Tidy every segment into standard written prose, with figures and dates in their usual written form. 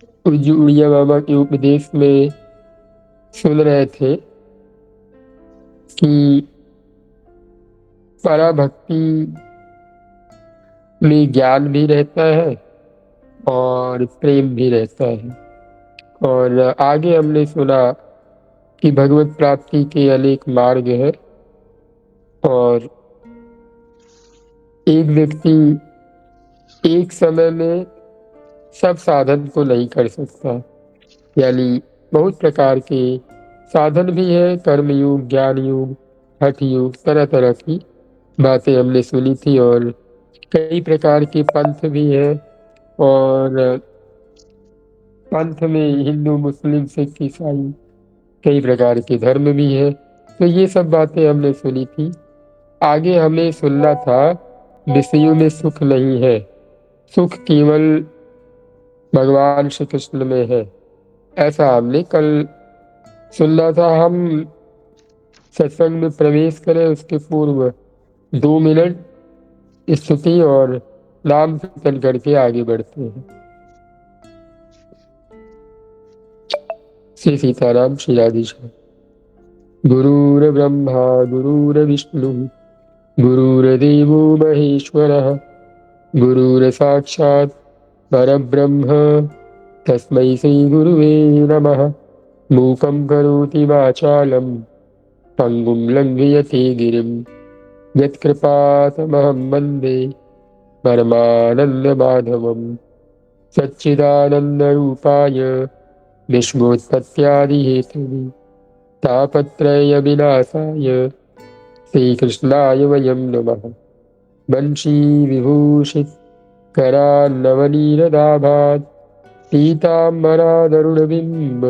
पूज्य उड़िया बाबा के उपदेश में सुन रहे थे कि पराभक्ति में ज्ञान भी रहता है और प्रेम भी रहता है। और आगे हमने सुना कि भगवत प्राप्ति के अनेक मार्ग है और एक व्यक्ति एक समय में सब साधन को नहीं कर सकता, यानी बहुत प्रकार के साधन भी है, कर्म योग, ज्ञान योग, हठ योग, तरह तरह की बातें हमने सुनी थी। और कई प्रकार के पंथ भी है और पंथ में हिंदू, मुस्लिम, सिख, ईसाई कई प्रकार के धर्म भी है। तो ये सब बातें हमने सुनी थी। आगे हमें सुनना था विषयों में सुख नहीं है, सुख केवल भगवान श्री कृष्ण में है, ऐसा हमने कल सुनना था। हम सत्संग में प्रवेश करें उसके पूर्व 2 मिनट स्तुति और नाम कीर्तन करके आगे बढ़ते हैं। श्री सीताराम, श्री राधे श्याम। गुरुर्ब्रह्मा गुरुर्विष्णु गुरुर्देवो महेश्वरः गुरुर्साक्षात् परब्रह्म तस्मै श्री गुरुवे नमः। मूकं करोति वाचालं पङ्गुं लङ्घयते गिरिं यत्कृपातमहं वन्दे परमानन्दमाधवं। सच्चिदानन्दरूपाय विश्वोत्पत्त्यादिहेतवे तापत्रयविनाशाय श्रीकृष्णाय वयं नमः। वंशीविभूषितकरान्नवनीरदाभात् पीताम्बरादरुणबिम्ब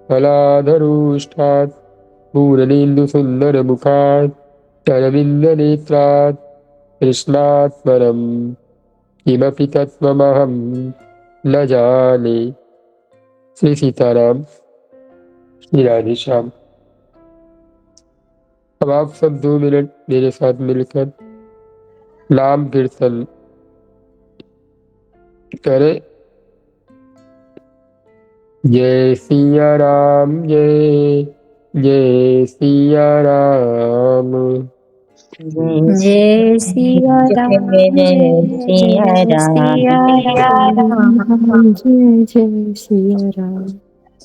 फलाधरोष्ठात् पूर्णेन्दुसुन्दरमुखात् अरविन्दनेत्रात् कृष्णात् परं किमपि तत्त्वमहं न जाने। श्री सीताराम, श्री राधे श्याम। अब आप सब 2 मिनट मेरे साथ मिलकर नाम कीर्तन करें। जय सिया राम, जय जय सिया राम। जय सिया राम, जय जय सिया राम, जय जय सिया राम।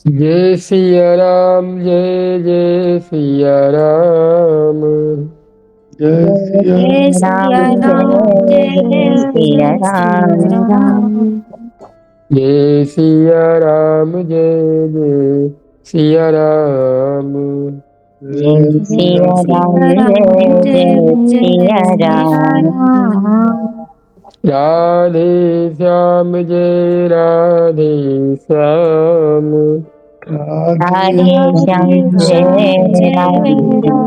जय सिया राम, जय जय सिया राम। जय सिया राम, जय जय सिया राम। जय सिया राम, जय जय सिया राम। जय सिया राम, जय जय सिया राम। राधे श्याम, जय राधे श्याम। राधे श्याम, जय राधे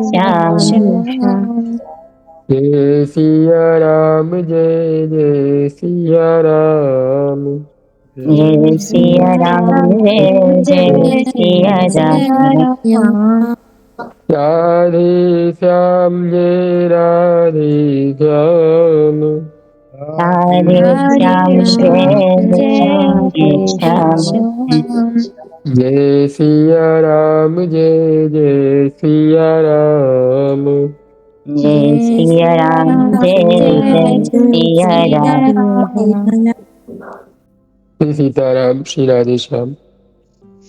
श्याम। जय सिया राम, जय जय सिया राम। जय सिया राम, जय जय सिया राम। राधे श्याम, जय राधे श्याम। राधे श्याम, जय राधे श्याम। जय सिया राम, जय जय सिया राम। जय सिया राम, जय जय सिया राम। श्री सीताराम, श्री राधे श्याम।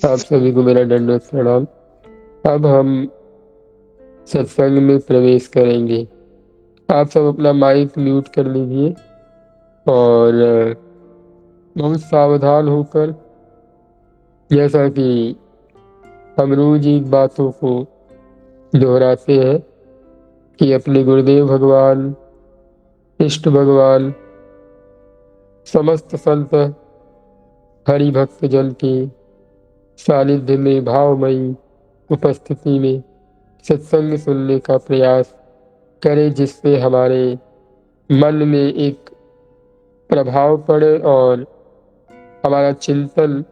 आप सभी को मेरा दंडवत प्रणाम। अब हम सत्संग में प्रवेश करेंगे। आप सब अपना माइक म्यूट कर लीजिए और बहुत सावधान होकर, जैसा कि हम रोज एक बातों को दोहराते हैं कि अपने गुरुदेव भगवान, इष्ट भगवान, समस्त संत हरि भक्त जन के सानिध्य में, भावमयी उपस्थिति में सत्संग सुनने का प्रयास करें, जिससे हमारे मन में एक प्रभाव पड़े और हमारा चिंतन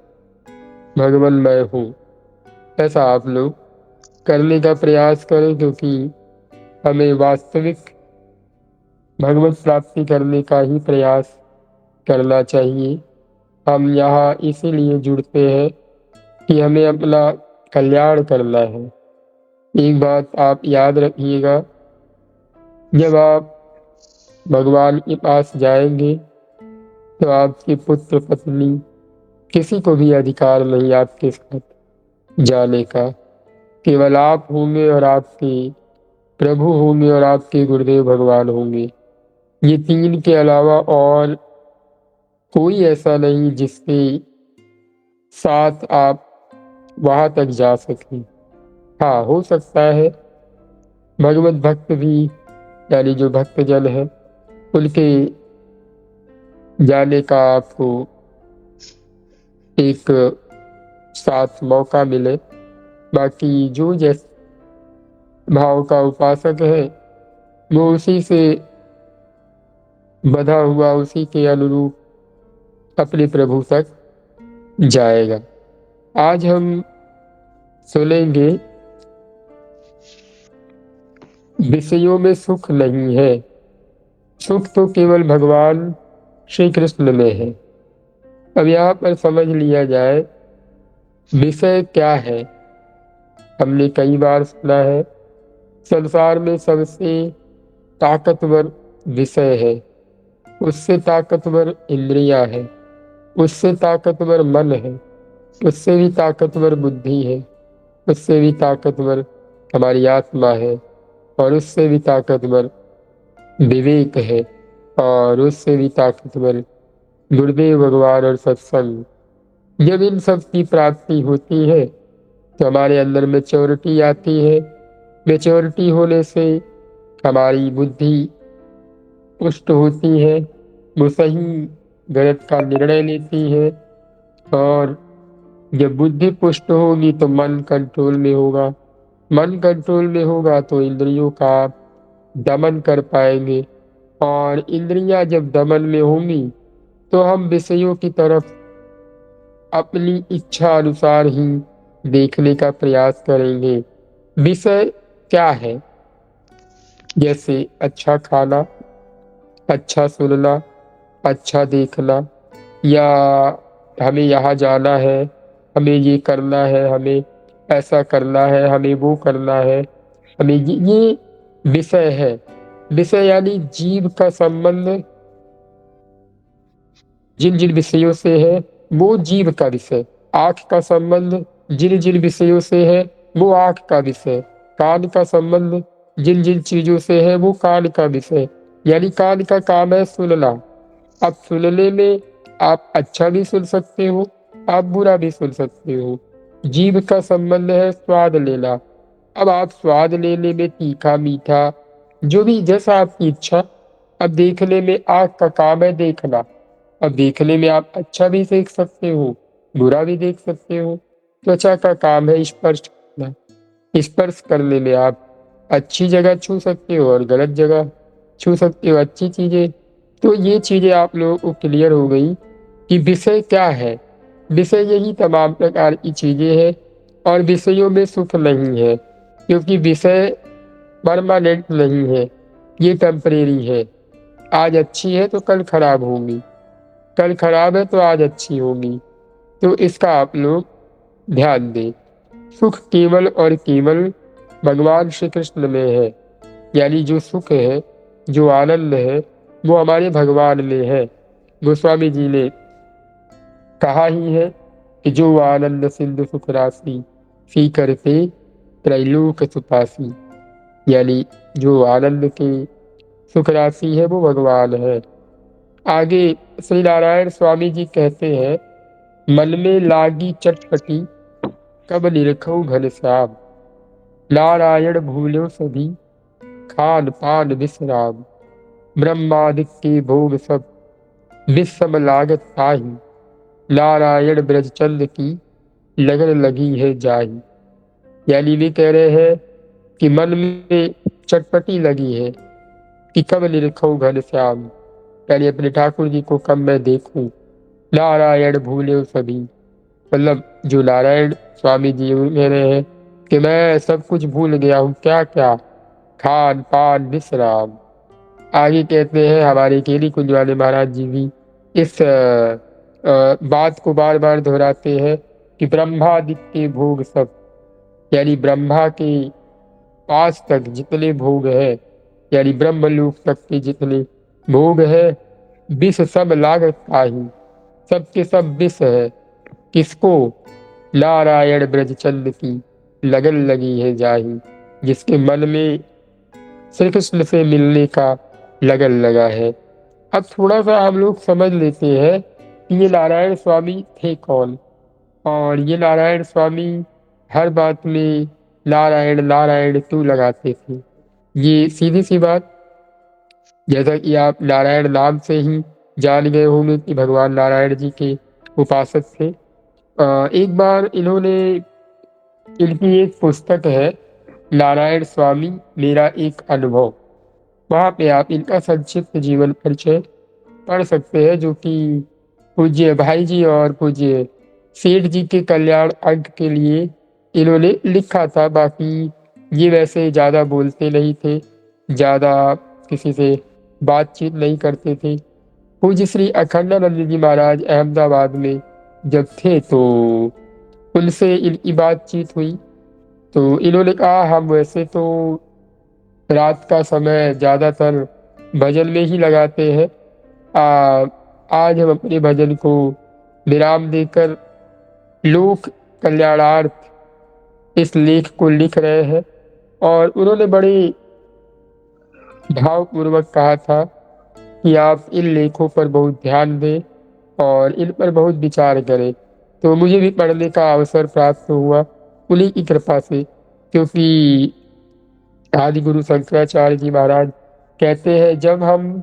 भगवानमय हो। ऐसा आप लोग करने का प्रयास करें, क्योंकि हमें वास्तविक भगवत प्राप्ति करने का ही प्रयास करना चाहिए। हम यहाँ इसीलिए जुड़ते हैं कि हमें अपना कल्याण करना है। एक बात आप याद रखिएगा, जब आप भगवान के पास जाएंगे तो आपके पुत्र पत्नी किसी को भी अधिकार नहीं आपके साथ जाने का। केवल आप होंगे और आपके प्रभु होंगे और आपके गुरुदेव भगवान होंगे। ये तीन के अलावा और कोई ऐसा नहीं जिसके साथ आप वहां तक जा सकें। हाँ, हो सकता है भगवत भक्त भी, यानी जो भक्तजन है, उनके जाने का आपको एक साथ मौका मिले। बाकी जो जिस भाव का उपासक है वो उसी से बधा हुआ, उसी के अनुरूप अपने प्रभु तक जाएगा। आज हम सुनेंगे विषयों में सुख नहीं है, सुख तो केवल भगवान श्री कृष्ण में है। अब यहाँ पर समझ लिया जाए विषय क्या है। हमने कई बार सुना है संसार में सबसे ताकतवर विषय है, उससे ताकतवर इंद्रियां है, उससे ताकतवर मन है, उससे भी ताकतवर बुद्धि है, उससे भी ताकतवर हमारी आत्मा है, और उससे भी ताकतवर विवेक है, और उससे भी ताकतवर गुरुदेव भगवान और सत्संग। जब इन सब की प्राप्ति होती है तो हमारे अंदर मैच्योरिटी आती है। मैच्योरिटी होने से हमारी बुद्धि पुष्ट होती है, वो सही गलत का निर्णय लेती है, और जब बुद्धि पुष्ट होगी तो मन कंट्रोल में होगा। मन कंट्रोल में होगा तो इंद्रियों का दमन कर पाएंगे, और इंद्रियां जब दमन में होंगी तो हम विषयों की तरफ अपनी इच्छा अनुसार ही देखने का प्रयास करेंगे। विषय क्या है? जैसे अच्छा खाना, अच्छा सुनना, अच्छा देखना, या हमें यहाँ जाना है, हमें ये करना है, हमें ऐसा करना है, हमें वो करना है, हमें ये विषय है। विषय यानी जीव का संबंध जिन जिन विषयों से है वो जीव का विषय। आंख का संबंध जिन जिन विषयों से है वो आंख का विषय। कान का संबंध जिन जिन चीजों से है वो कान का विषय। यानी कान का काम है सुनना। अब सुनने में आप अच्छा भी सुन सकते हो, आप बुरा भी सुन सकते हो। जीभ का संबंध है स्वाद लेना। अब आप स्वाद लेने में तीखा मीठा जो भी जैसा आपकी इच्छा। अब देखने में आंख का काम है देखना। अब देखने में आप अच्छा भी देख सकते हो, बुरा भी देख सकते हो। त्वचा का काम है स्पर्श करना। स्पर्श करने में आप अच्छी जगह छू सकते हो और गलत जगह छू सकते हो, अच्छी चीजें। तो ये चीजें आप लोगों को क्लियर हो गई कि विषय क्या है। विषय यही तमाम प्रकार की चीजें हैं, और विषयों में सुख नहीं है, क्योंकि विषय परमानेंट नहीं है, ये टेम्परेरी है। आज अच्छी है तो कल खराब होगी, कल खराब है तो आज अच्छी होगी। तो इसका आप लोग ध्यान दें। सुख केवल और केवल भगवान श्री कृष्ण में है। यानी जो सुख है, जो आनंद है, वो हमारे भगवान में है। गोस्वामी जी ने कहा ही है कि जो आनंद सिंधु सुख राशि सी करते त्रैलोक सुपासी। यानी जो आनंद की सुख राशि है वो भगवान है। आगे श्री नारायण स्वामी जी कहते हैं, मन में लागी चटपटी कब निरखऊं घनश्याम। नारायण भूल्यो सभी खान पान विश्राम। ब्रह्मादिक के भोग सब विषम लागत ताही। नारायण ब्रजचंद की लगन लगी है जाही। यानी वे कह रहे हैं कि मन में चटपटी लगी है कि कब निरखऊं घनश्याम, यानी अपने ठाकुर जी को कब मैं देखूं। नारायण भूल्यो सभी, मतलब जो नारायण स्वामी जी कह रहे हैं कि मैं सब कुछ भूल गया हूँ। क्या क्या? खान पान विश्राम। आगे कहते हैं हमारे केली कुंज वाले महाराज जी भी इस बात को बार बार दोहराते हैं कि ब्रह्मादित्य भोग सब, यानी ब्रह्मा के पास तक जितने भोग है, यानी ब्रह्मलोक तक के जितने भोग है, विष सब लागत काही, सबके सब विष है। किसको? नारायण ब्रजचंद की लगन लगी है जाही, जिसके मन में श्री कृष्ण से मिलने का लगन लगा है। अब थोड़ा सा हम लोग समझ लेते हैं कि ये नारायण स्वामी थे कौन, और ये नारायण स्वामी हर बात में नारायण नारायण क्यों लगाते थे। ये सीधी सी बात, जैसा कि आप नारायण नाम से ही जान गए होंगे कि भगवान नारायण जी के उपासक थे। एक बार इन्होंने, इनकी एक पुस्तक है नारायण स्वामी मेरा एक अनुभव, वहाँ पे आप इनका संक्षिप्त जीवन परिचय पढ़ सकते हैं, जो कि पूज्य भाई जी और पूज्य सेठ जी के कल्याण अंक के लिए इन्होंने लिखा था। बाकी ये वैसे ज़्यादा बोलते नहीं थे, ज़्यादा किसी से बातचीत नहीं करते थे। पूज्य श्री अखंडानंद जी महाराज अहमदाबाद में जब थे तो उनसे इनकी बातचीत हुई, तो इन्होंने कहा हम वैसे तो रात का समय ज़्यादातर भजन में ही लगाते हैं, आज हम अपने भजन को विराम देकर लोक कल्याणार्थ इस लेख को लिख रहे हैं। और उन्होंने बड़े भावपूर्वक कहा था कि आप इन लेखों पर बहुत ध्यान दें और इन पर बहुत विचार करें। तो मुझे भी पढ़ने का अवसर प्राप्त हुआ उन्हीं की कृपा से, क्योंकि आदि गुरु शंकराचार्य जी महाराज कहते हैं जब हम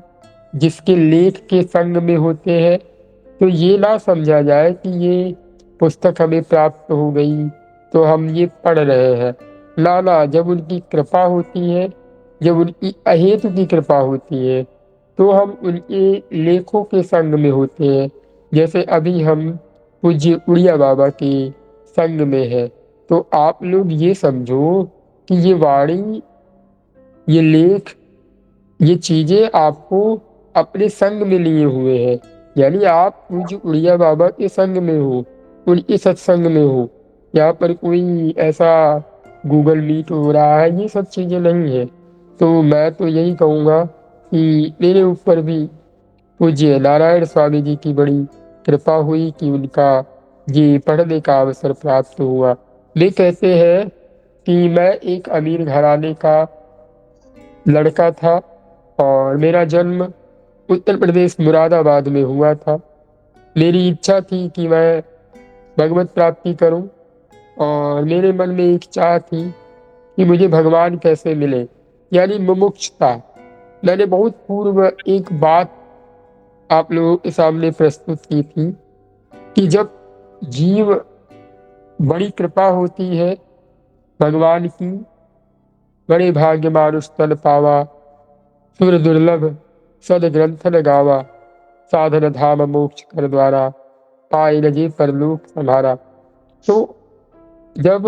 जिसके लेख के संग में होते हैं तो ये ना समझा जाए कि ये पुस्तक हमें प्राप्त हो गई तो हम ये पढ़ रहे हैं। ना ना, जब उनकी कृपा होती है, जब उनकी अहेतु की कृपा होती है, तो हम उनके लेखों के संग में होते हैं। जैसे अभी हम पूज्य उड़िया बाबा के संग में है, तो आप लोग ये समझो कि ये वाणी, ये लेख, ये चीजें आपको अपने संग में लिए हुए हैं, यानी आप पूज्य उड़िया बाबा के संग में हो, उनके सत्संग में हो। यहाँ पर कोई ऐसा गूगल मीट हो रहा है, ये सब चीजें नहीं है। तो मैं तो यही कहूँगा कि मेरे ऊपर भी पूज्य नारायण स्वामी जी की बड़ी कृपा हुई कि उनका ये पढ़ने का अवसर प्राप्त हुआ। वे कहते हैं कि मैं एक अमीर घराने का लड़का था और मेरा जन्म उत्तर प्रदेश मुरादाबाद में हुआ था। मेरी इच्छा थी कि मैं भगवत प्राप्ति करूं और मेरे मन में एक चाह थी कि मुझे भगवान कैसे मिले, यानी मुमुक्षुता। मैंने बहुत पूर्व एक बात आप लोगों के सामने प्रस्तुत की थी कि जब जीव, बड़ी कृपा होती है भगवान की, बड़े भाग्य मानुष तन पावा, सुर दुर्लभ सद ग्रंथन गावा, साधन धाम मोक्ष कर द्वारा, पाए नजे परलोक संभारा। तो जब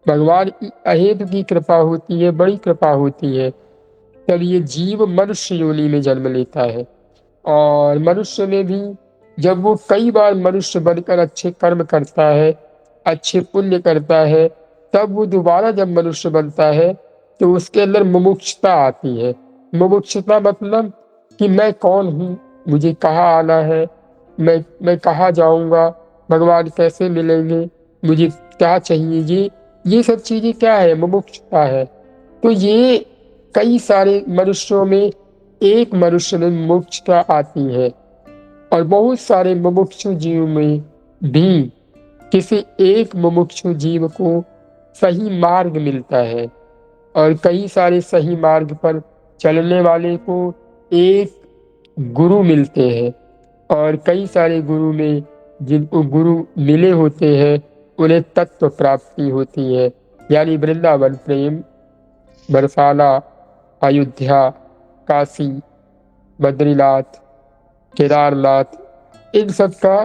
भगवान की अहेतु की कृपा होती है, बड़ी कृपा होती है, तब ये जीव मनुष्य योनि में जन्म लेता है। और मनुष्य में भी जब वो कई बार मनुष्य बनकर अच्छे कर्म करता है, अच्छे पुण्य करता है, तब वो दोबारा जब मनुष्य बनता है तो उसके अंदर मुमुक्षुता आती है। मुमुक्षुता मतलब कि मैं कौन हूँ, मुझे कहाँ आना है, मैं कहाँ जाऊँगा, भगवान कैसे मिलेंगे, मुझे क्या चाहिए, ये सब चीज़ें क्या है, मुमुक्षुता है। तो ये कई सारे मनुष्यों में एक मनुष्य में मुमुक्षुता आती है, और बहुत सारे मुमुक्षु जीव में भी किसी एक मुमुक्षु जीव को सही मार्ग मिलता है, और कई सारे सही मार्ग पर चलने वाले को एक गुरु मिलते हैं, और कई सारे गुरु में जिनको गुरु मिले होते हैं उन्हें तत्व प्राप्ति होती है। यानी वृंदावन प्रेम, बरसाना, अयोध्या, काशी, बद्रीनाथ, केदारनाथ, इन सब का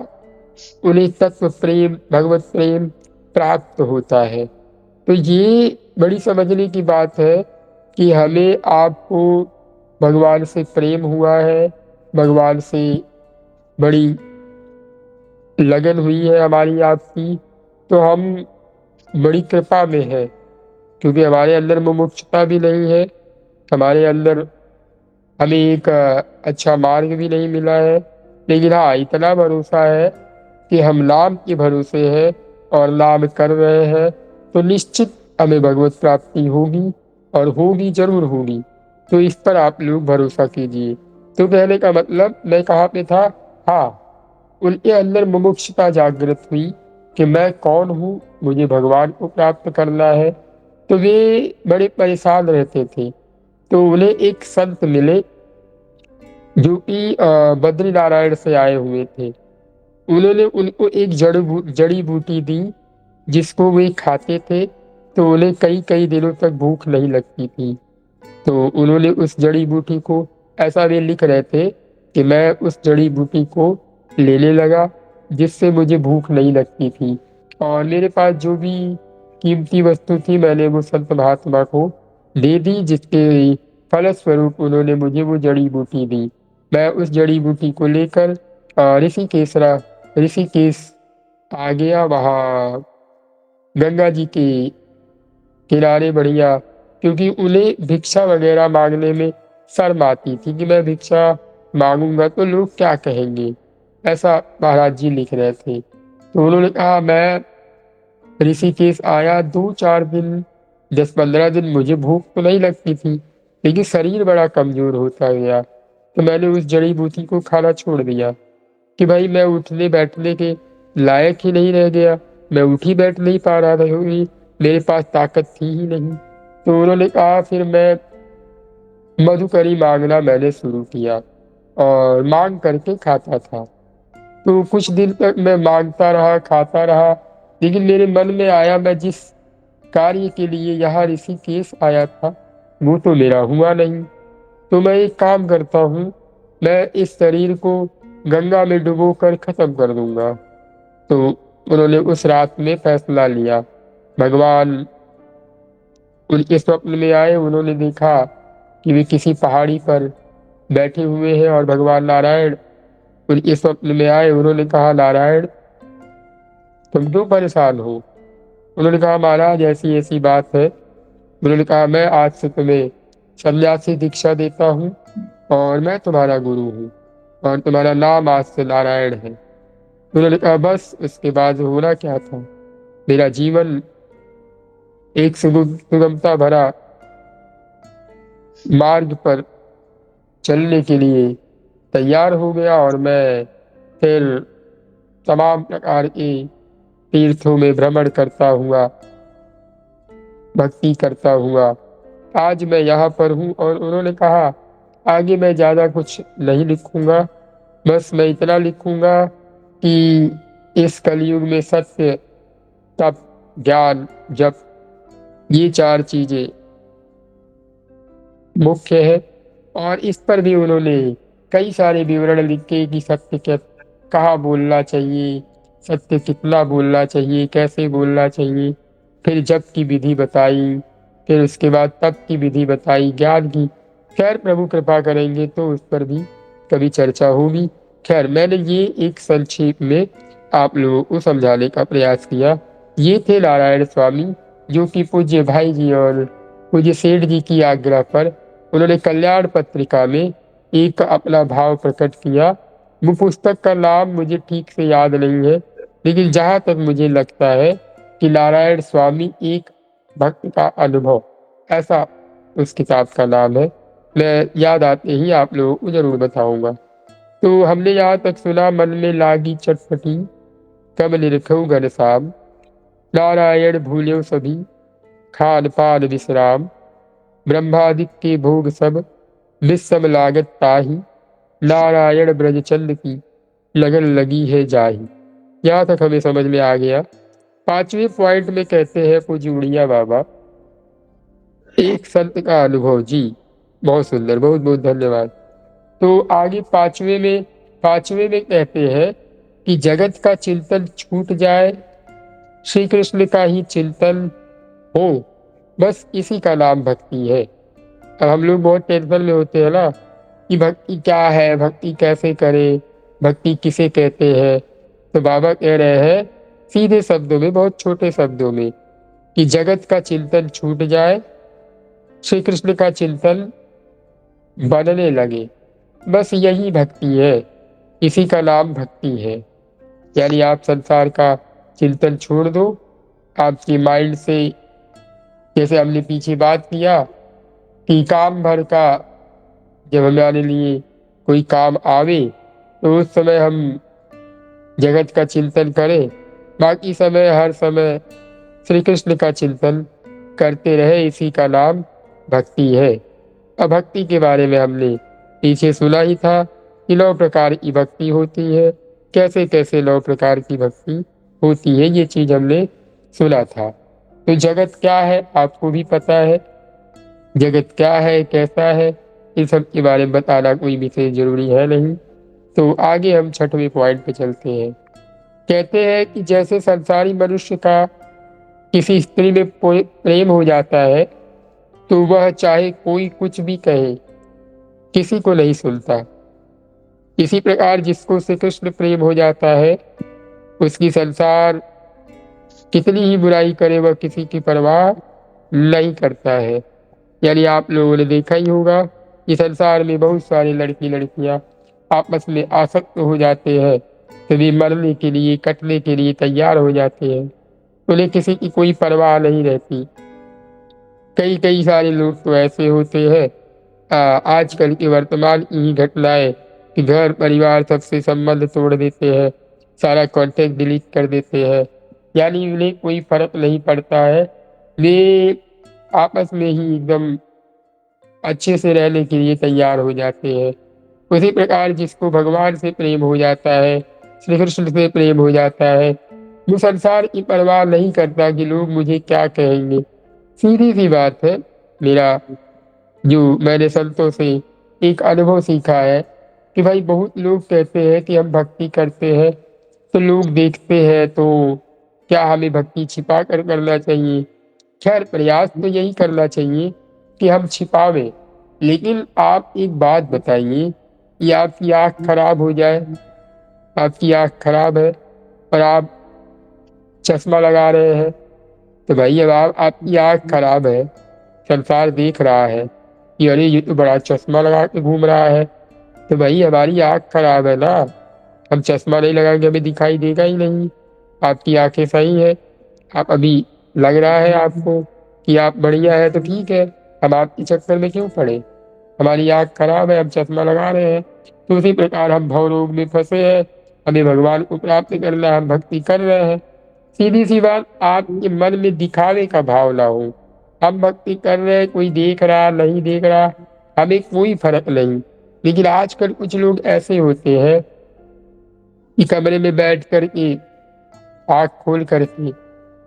उन्हें तत्व प्रेम, भगवत प्रेम प्राप्त होता है। तो ये बड़ी समझने की बात है कि हमें आपको भगवान से प्रेम हुआ है, भगवान से बड़ी लगन हुई है हमारी आपकी, तो हम बड़ी कृपा में है, क्योंकि हमारे अंदर मुमुक्षुता भी नहीं है, हमारे अंदर हमें एक अच्छा मार्ग भी नहीं मिला है। लेकिन हाँ, इतना भरोसा है कि हम नाम के भरोसे हैं और नाम कर रहे हैं, तो निश्चित हमें भगवत प्राप्ति होगी, और होगी, जरूर होगी। तो इस पर आप लोग भरोसा कीजिए। तो कहने का मतलब मैं कहाँ पे था? हाँ, उनके अंदर मुमुक्षुता जागृत हुई कि मैं कौन हूँ, मुझे भगवान को प्राप्त करना है। तो वे बड़े परेशान रहते थे। तो उन्हें एक संत मिले जो कि बद्री नारायण से आए हुए थे। उन्होंने उनको एक जड़ी बूटी दी, जिसको वे खाते थे तो उन्हें कई कई दिनों तक भूख नहीं लगती थी। तो उन्होंने उस जड़ी बूटी को, ऐसा वे लिख रहे थे कि मैं उस जड़ी बूटी को लेने लगा, जिससे मुझे भूख नहीं लगती थी, और मेरे पास जो भी कीमती वस्तु थी मैंने वो संत महात्मा को दे दी, जिसके फलस्वरूप उन्होंने मुझे वो जड़ी बूटी दी। मैं उस जड़ी बूटी को लेकर ऋषिकेश आ गया। वहाँ गंगा जी के किनारे बढ़िया, क्योंकि उन्हें भिक्षा वगैरह मांगने में शर्म आती थी कि मैं भिक्षा मांगूंगा तो लोग क्या कहेंगे, ऐसा महाराज जी लिख रहे थे। तो उन्होंने कहा मैं ऋषिकेश आया, 2-4 दिन, 10-15 दिन मुझे भूख तो नहीं लगती थी, लेकिन शरीर बड़ा कमजोर होता गया। तो मैंने उस जड़ी बूटी को खाना छोड़ दिया कि भाई मैं उठने बैठने के लायक ही नहीं रह गया, मैं उठ ही बैठ नहीं पा रहा था, क्योंकि मेरे पास ताकत थी ही नहीं। तो उन्होंने कहा, फिर मैं मधुकरी मांगना मैंने शुरू किया और मांग करके खाता था। तो कुछ दिन तक मैं मांगता रहा, खाता रहा, लेकिन मेरे मन में आया मैं जिस कार्य के लिए यहाँ ऋषिकेश आया था वो तो मेरा हुआ नहीं। तो मैं एक काम करता हूँ, मैं इस शरीर को गंगा में डुबो कर खत्म कर दूंगा। तो उन्होंने उस रात में फैसला लिया। भगवान उनके स्वप्न में आए, उन्होंने देखा कि वे किसी पहाड़ी पर बैठे हुए हैं, और भगवान नारायण उनके स्वप्न में आए। उन्होंने कहा, नारायण तुम क्यों परेशान हो? उन्होंने कहा, महाराज ऐसी ऐसी बात है। उन्होंने कहा, मैं आज से तुम्हें सन्यासी दीक्षा देता हूँ, और मैं तुम्हारा गुरु हूँ, और तुम्हारा नाम आज से नारायण है। उन्होंने कहा, बस। उसके बाद होना क्या था, मेरा जीवन एक सुगमता भरा मार्ग पर चलने के लिए तैयार हो गया, और मैं फिर तमाम प्रकार के तीर्थों में भ्रमण करता हुआ, भक्ति करता हुआ आज मैं यहाँ पर हूँ। और उन्होंने कहा, आगे मैं ज्यादा कुछ नहीं लिखूंगा, बस मैं इतना लिखूंगा कि इस कलयुग में सत्य, तप, ज्ञान, जप, ये 4 चीजें मुख्य है। और इस पर भी उन्होंने कई सारे विवरण लिखे कि सत्य क्या, कहाँ बोलना चाहिए, सत्य कितना बोलना चाहिए, कैसे बोलना चाहिए। फिर जप की विधि बताई, फिर उसके बाद तप की विधि बताई, ज्ञान की। खैर प्रभु कृपा करेंगे तो उस पर भी कभी चर्चा होगी। खैर मैंने ये एक संक्षेप में आप लोगों को समझाने का प्रयास किया। ये थे नारायण स्वामी, जो कि पूज्य भाई जी और पूज्य सेठ जी की आज्ञा पर उन्होंने कल्याण पत्रिका में एक अपना भाव प्रकट किया। वो पुस्तक का नाम मुझे ठीक से याद नहीं है, लेकिन जहां तक मुझे लगता है कि नारायण स्वामी एक भक्त का अनुभव, ऐसा उस किताब का नाम है। मैं याद आते ही आप लोगों को जरूर बताऊंगा। तो हमने यहाँ तक सुना, मन में लागी चटपटी, कब निरखऊ घनश्याम, नारायण भूल्यो सभी, खान पान विश्राम, ब्रह्मादिक के भोग सब, विश्रम लागत ताही, नारायण ब्रजचंद की लगन लगी है जाही। यहाँ तक हमें समझ में आ गया। 5वें पॉइंट में कहते हैं पूज्य उड़िया बाबा, एक संत का अनुभव। जी बहुत सुंदर, बहुत बहुत धन्यवाद। तो आगे 5वें में कहते हैं कि जगत का चिंतन छूट जाए, श्री कृष्ण का ही चिंतन हो, बस इसी का नाम भक्ति है। अब हम लोग बहुत टेंशन में होते हैं ना कि भक्ति क्या है, भक्ति कैसे करें, भक्ति किसे कहते हैं। तो बाबा कह रहे हैं सीधे शब्दों में, बहुत छोटे शब्दों में, कि जगत का चिंतन छूट जाए, श्री कृष्ण का चिंतन बनने लगे। बस यही भक्ति है, इसी का नाम भक्ति है। यानी आप संसार का चिंतन छोड़ दो, आपके माइंड से, जैसे हमने पीछे बात किया कि काम भर का जब हमारे लिए कोई काम आवे तो उस समय हम जगत का चिंतन करें, बाकी समय हर समय श्री कृष्ण का चिंतन करते रहे, इसी का नाम भक्ति है। अब भक्ति के बारे में हमने पीछे सुना ही था कि 9 प्रकार की भक्ति होती है, कैसे कैसे 9 प्रकार की भक्ति होती है, ये चीज हमने सुना था। तो जगत क्या है आपको भी पता है, जगत क्या है कैसा है, इन सब के बारे में बताना कोई विशेष जरूरी है नहीं। तो आगे हम 6वें पॉइंट पे चलते हैं। कहते हैं कि जैसे संसारी मनुष्य का किसी स्त्री में प्रेम हो जाता है तो वह चाहे कोई कुछ भी कहे किसी को नहीं सुनता। इसी प्रकार जिसको श्री कृष्ण प्रेम हो जाता है उसकी संसार कितनी ही बुराई करे वह किसी की परवाह नहीं करता है। यानी आप लोगों ने देखा ही होगा कि संसार में बहुत सारे लड़की लड़कियां आपस में आसक्त हो जाते हैं, सभी मरने के लिए कटने के लिए तैयार हो जाते हैं, उन्हें किसी की कोई परवाह नहीं रहती। कई कई सारे लोग तो ऐसे होते हैं, आजकल की वर्तमान की घटनाएं, कि घर परिवार सबसे संबंध तोड़ देते हैं, सारा कांटेक्ट डिलीट कर देते हैं, यानी उन्हें कोई फर्क नहीं पड़ता है, वे आपस में ही एकदम अच्छे से रहने के लिए तैयार हो जाते हैं। उसी प्रकार जिसको भगवान से प्रेम हो जाता है, श्री कृष्ण से प्रेम हो जाता है, वो संसार की परवाह नहीं करता कि लोग मुझे क्या कहेंगे। सीधी सी बात है, मेरा जो मैंने संतों से एक अनुभव सीखा है कि भाई बहुत लोग कहते हैं कि हम भक्ति करते हैं तो लोग देखते हैं, तो क्या हमें भक्ति छिपा कर करना चाहिए? खैर प्रयास तो यही करना चाहिए कि हम छिपावे, लेकिन आप एक बात बताइए कि आपकी आंख खराब हो जाए, आपकी आंख खराब है और आप चश्मा लगा रहे हैं, तो भाई अब आपकी आंख खराब है, संसार देख रहा है कि अरे ये तो बड़ा चश्मा लगा के घूम रहा है, तो भाई हमारी आंख खराब है ना, हम चश्मा नहीं लगाएंगे हमें दिखाई देगा ही नहीं। आपकी आंखें सही है, आप अभी लग रहा है आपको कि आप बढ़िया है तो ठीक है, हम आपके चक्कर में क्यों पड़े? हमारी आंख खराब है, हम चश्मा लगा रहे हैं। तो उसी प्रकार हम भव रोग में फंसे हैं, हमें भगवान को प्राप्त करना है, हम भक्ति कर रहे हैं। सीधी सी बात, आपके मन में दिखावे का भाव ना हो। हम भक्ति कर रहे हैं, कोई देख रहा नहीं देख रहा हमें कोई फर्क नहीं। लेकिन आजकल कुछ लोग ऐसे होते हैं कि कमरे में बैठ करके आंख खोल करके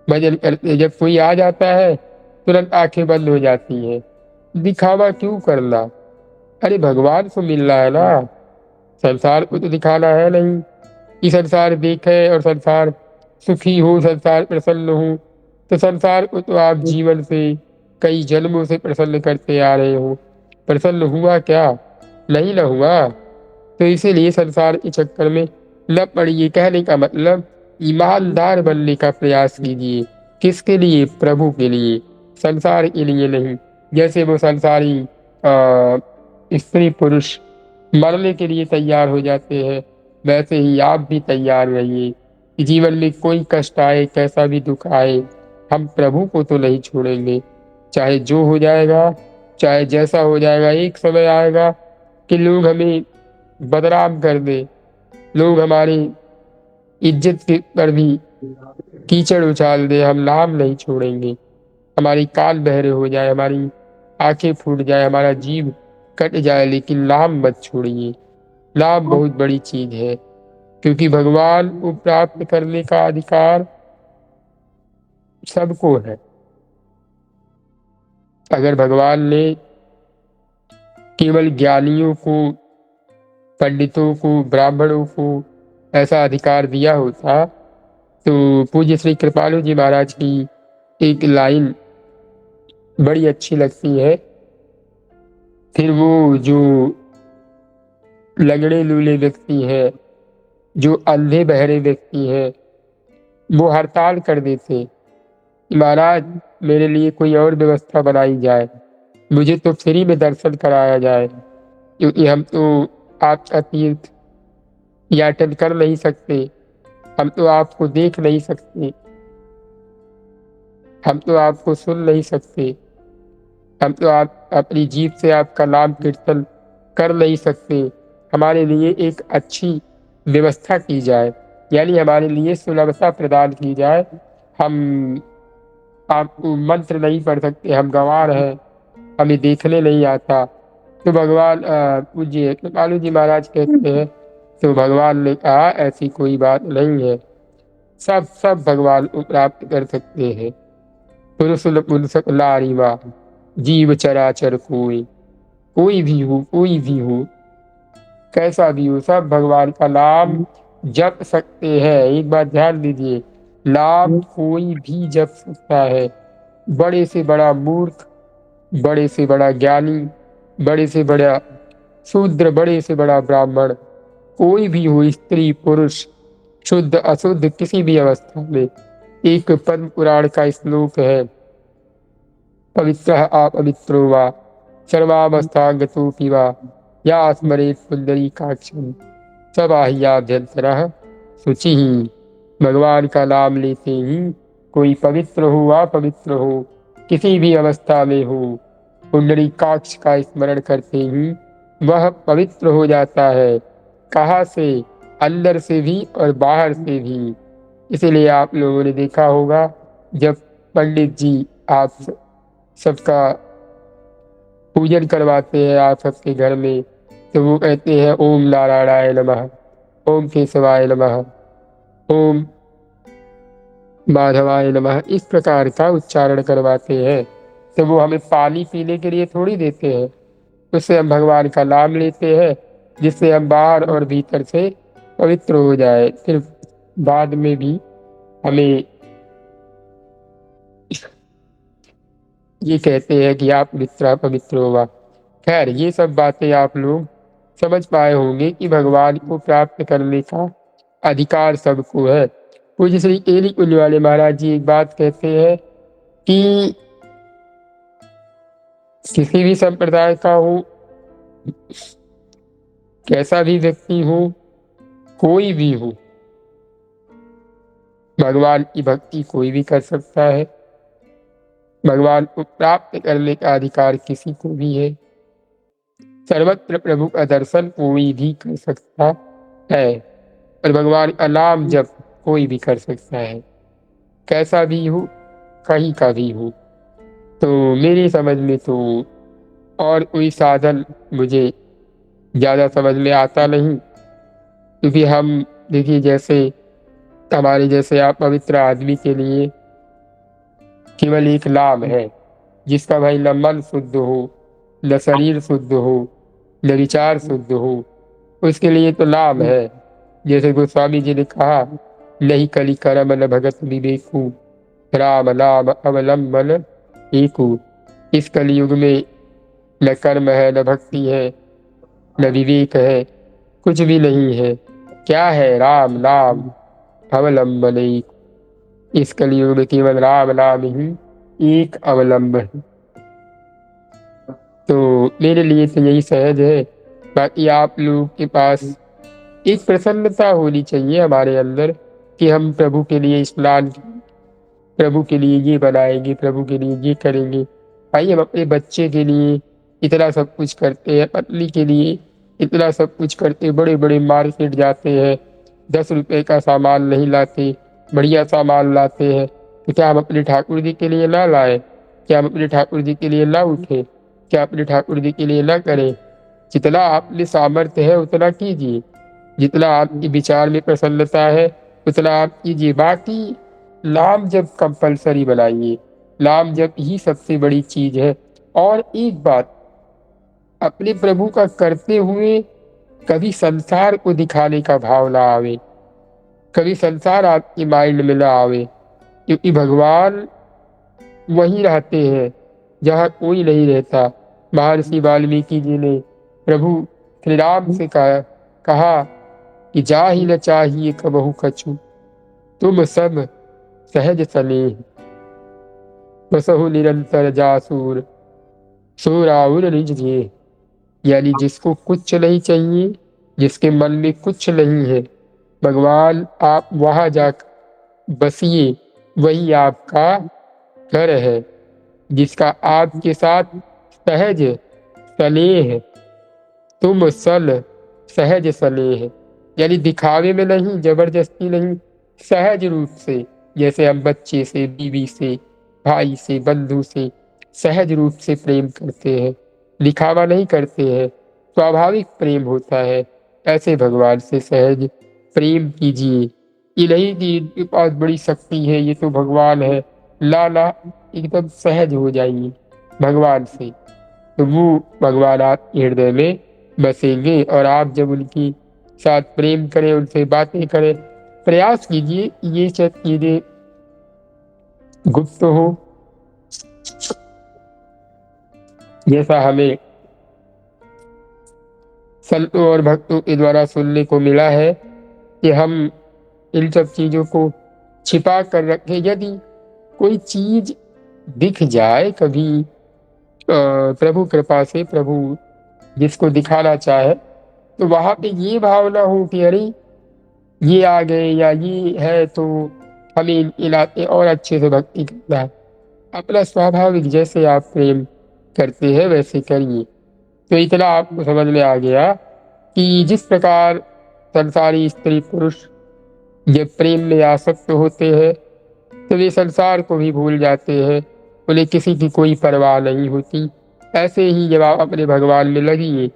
भजन करते, जब कोई आ जाता है तुरंत आंखें बंद हो जाती हैं। दिखावा क्यों करना? अरे भगवान को मिलना है ना, संसार को तो दिखाना है नहीं कि संसार देखे और संसार सुखी हो, संसार प्रसन्न हो। तो संसार को तो आप जीवन से कई जन्मों से प्रसन्न करते आ रहे हो, प्रसन्न हुआ क्या? नहीं ना हुआ। तो इसीलिए संसार के चक्कर में न पड़िए। कहने का मतलब ईमानदार बनने का प्रयास कीजिए। किसके लिए? प्रभु के लिए, संसार के लिए नहीं। जैसे वो संसारी स्त्री पुरुष मरने के लिए तैयार हो जाते हैं, वैसे ही आप भी तैयार रहिए कि जीवन में कोई कष्ट आए, कैसा भी दुख आए, हम प्रभु को तो नहीं छोड़ेंगे। चाहे जो हो जाएगा, चाहे जैसा हो जाएगा, एक समय आएगा कि लोग हमें बदनाम कर दे, लोग हमारी इज्जत पर भी कीचड़ उछाल दे, हम नाम नहीं छोड़ेंगे। हमारी कान बहरे हो जाए, हमारी आंखें फूट जाए, हमारा जीव कट जाए, लेकिन नाम मत छोड़िए। नाम बहुत बड़ी चीज है, क्योंकि भगवान को प्राप्त करने का अधिकार सबको है। अगर भगवान ने केवल ज्ञानियों को, पंडितों को, ब्राह्मणों को ऐसा अधिकार दिया होता तो पूज्य श्री कृपालु जी महाराज की एक लाइन बड़ी अच्छी लगती है। फिर वो जो लंगड़े लूले व्यक्ति है, जो अंधे बहरे व्यक्ति हैं वो हड़ताल कर देते कि महाराज मेरे लिए कोई और व्यवस्था बनाई जाए, मुझे तो फ्री में दर्शन कराया जाए, क्योंकि हम तो आपका तीर्थ याटन कर नहीं सकते, हम तो आपको देख नहीं सकते, हम तो आपको सुन नहीं सकते, हम तो आप अपनी जीभ से आपका नाम कीर्तन कर नहीं सकते, हमारे लिए एक अच्छी व्यवस्था की जाए, यानी हमारे लिए सुलभता प्रदान की जाए। हम आपको मंत्र नहीं पढ़ सकते, हम गंवार हैं, हमें देखने नहीं आता। तो भगवान पूज्य कृपालु जी महाराज कहते हैं, तो भगवान ने कहा ऐसी कोई बात नहीं है, सब सब भगवान को प्राप्त कर सकते हैं। पुरुष पुरुषक नारीवा जीव चराचर कोई भी हो, कोई भी हो, कैसा भी हो, सब भगवान का नाम जप सकते हैं। एक बात ध्यान दीजिए, नाम कोई भी जप सकता है, बड़े से बड़ा मूर्ख, बड़े से बड़ा ज्ञानी, बड़े से बड़ा शूद्र, बड़े से बड़ा ब्राह्मण, कोई भी हो, स्त्री पुरुष, शुद्ध अशुद्ध, किसी भी अवस्था में। एक पद्म पुराण का श्लोक है, पवित्र अपवित्रो वा सर्वावस्थागतोऽपि वा या स्मरेत् पुंडरीकाक्षं स बाह्याभ्यन्तरः शुचिः। भगवान का नाम लेते ही कोई पवित्र हो अपवित्र हो, किसी भी अवस्था में हो, पुंडरीकाक्ष का स्मरण करते ही वह पवित्र हो जाता है। कहाँ से? अंदर से भी और बाहर से भी। इसीलिए आप लोगों ने देखा होगा, जब पंडित जी आप सबका पूजन करवाते हैं आप सबके घर में, तो वो कहते हैं ओम नारायणाय नमः, ओम केशवाय नमः, ओम माधवाय नमः, इस प्रकार का उच्चारण करवाते हैं। तो वो हमें पानी पीने के लिए थोड़ी देते हैं, उससे हम भगवान का नाम लेते हैं, जिससे हम बाहर और भीतर से पवित्र हो जाए। फिर बाद में भी हमें ये कहते हैं कि आप पवित्र होगा। खैर, ये सब बातें आप लोग समझ पाए होंगे कि भगवान को प्राप्त करने का अधिकार सबको है। पूज्य श्री एली कुंज वाले महाराज जी एक बात कहते हैं कि किसी भी संप्रदाय का हो, कैसा भी व्यक्ति हो, कोई भी हो, भगवान की भक्ति कोई भी कर सकता है, भगवान को प्राप्त करने का अधिकार किसी को भी है, सर्वत्र प्रभु का दर्शन कोई भी कर सकता है, और भगवान का नाम जप कोई भी कर सकता है, कैसा भी हो, कहीं का भी हो। तो मेरी समझ में तो और कोई साधन मुझे ज़्यादा समझ में आता नहीं, क्योंकि हम देखिए, जैसे हमारे जैसे आप पवित्र आदमी के लिए केवल एक नाम है, जिसका भाई न मन शुद्ध हो, न शरीर शुद्ध हो, न विचार शुद्ध हो, उसके लिए तो नाम है। जैसे गोस्वामी जी ने कहा, नहीं कलि करम न भगत विवेकु, राम नाम अवलंबन एकु। इस कलयुग में न कर्म है, न भक्ति है, न विवेक है, कुछ भी नहीं है। क्या है? राम नाम अवलंबन एक। इस कलयुग में केवल राम नाम ही एक अवलंब है। तो मेरे लिए तो यही सहज है। बाकी आप लोगों के पास एक प्रसन्नता होनी चाहिए हमारे अंदर कि हम प्रभु के लिए स्नान, प्रभु के लिए ये बनाएंगे, प्रभु के लिए ये करेंगे। भाई, हम अपने बच्चे के लिए इतना सब कुछ करते हैं, पत्नी के लिए इतना सब कुछ करते, बड़े बड़े मार्केट जाते हैं, 10 रुपए का सामान नहीं लाते, बढ़िया सामान लाते हैं। तो क्या हम अपने ठाकुर जी के लिए ना लाए? क्या हम अपने ठाकुर जी के लिए ना उठे? क्या अपने ठाकुर जी के लिए ना करें? जितना आपने सामर्थ्य है उतना कीजिए, जितना आपकी विचार में प्रसन्नता है उतना आप कीजिए। बाकी नाम जप कंपलसरी बनाइए, नाम जप ही सबसे बड़ी चीज है। और एक बात, अपने प्रभु का करते हुए कभी संसार को दिखाने का भाव ना आवे, कभी संसार आपके माइंड में ना आवे, क्योंकि भगवान वहीं रहते हैं जहाँ कोई नहीं रहता। महर्षि वाल्मीकि जी ने प्रभु श्री राम से कहा कि जा ही न चाहिए कबहू कछु, तुम सब सहज सनेह। बसहु निरंतर जासूर, सूराउर निज जेह। यानी जिसको कुछ नहीं चाहिए, जिसके मन में कुछ नहीं है, भगवान आप वहां जा बसिए, वही आपका घर है। जिसका आपके साथ सहज स्नेह, तुम सल सहज स्नेह, यानी दिखावे में नहीं, जबरदस्ती नहीं, सहज रूप से, जैसे हम बच्चे से, बीवी से, भाई से, बंधु से सहज रूप से प्रेम करते हैं, दिखावा नहीं करते हैं, स्वाभाविक प्रेम होता है। ऐसे भगवान से सहज प्रेम कीजिए। ये नहीं कि इनके पास बड़ी शक्ति है, ये तो भगवान है, ला ला, एकदम सहज हो जाइए भगवान से, तो वो भगवान आपके हृदय में बसेंगे। और आप जब उनकी साथ प्रेम करें, उनसे बातें करें, प्रयास कीजिए ये सब चीजें गुप्त हो, जैसा हमें संतों और भक्तों के द्वारा सुनने को मिला है कि हम इन सब चीजों को छिपा कर रखें। यदि कोई चीज दिख जाए कभी प्रभु कृपा से, प्रभु जिसको दिखाना चाहे, तो वहां पे ये भावना हो कि अरे ये आ गए या ये है, तो हमें इन नाते और अच्छे से भक्ति करना है। अपना स्वाभाविक जैसे आप प्रेम करते हैं वैसे करिए। तो इतना आपको समझ में आ गया कि जिस प्रकार संसारी स्त्री पुरुष जब प्रेम में आसक्त होते हैं तो वे संसार को भी भूल जाते हैं, उन्हें किसी की कोई परवाह नहीं होती। ऐसे ही जब आप अपने भगवान में लगिए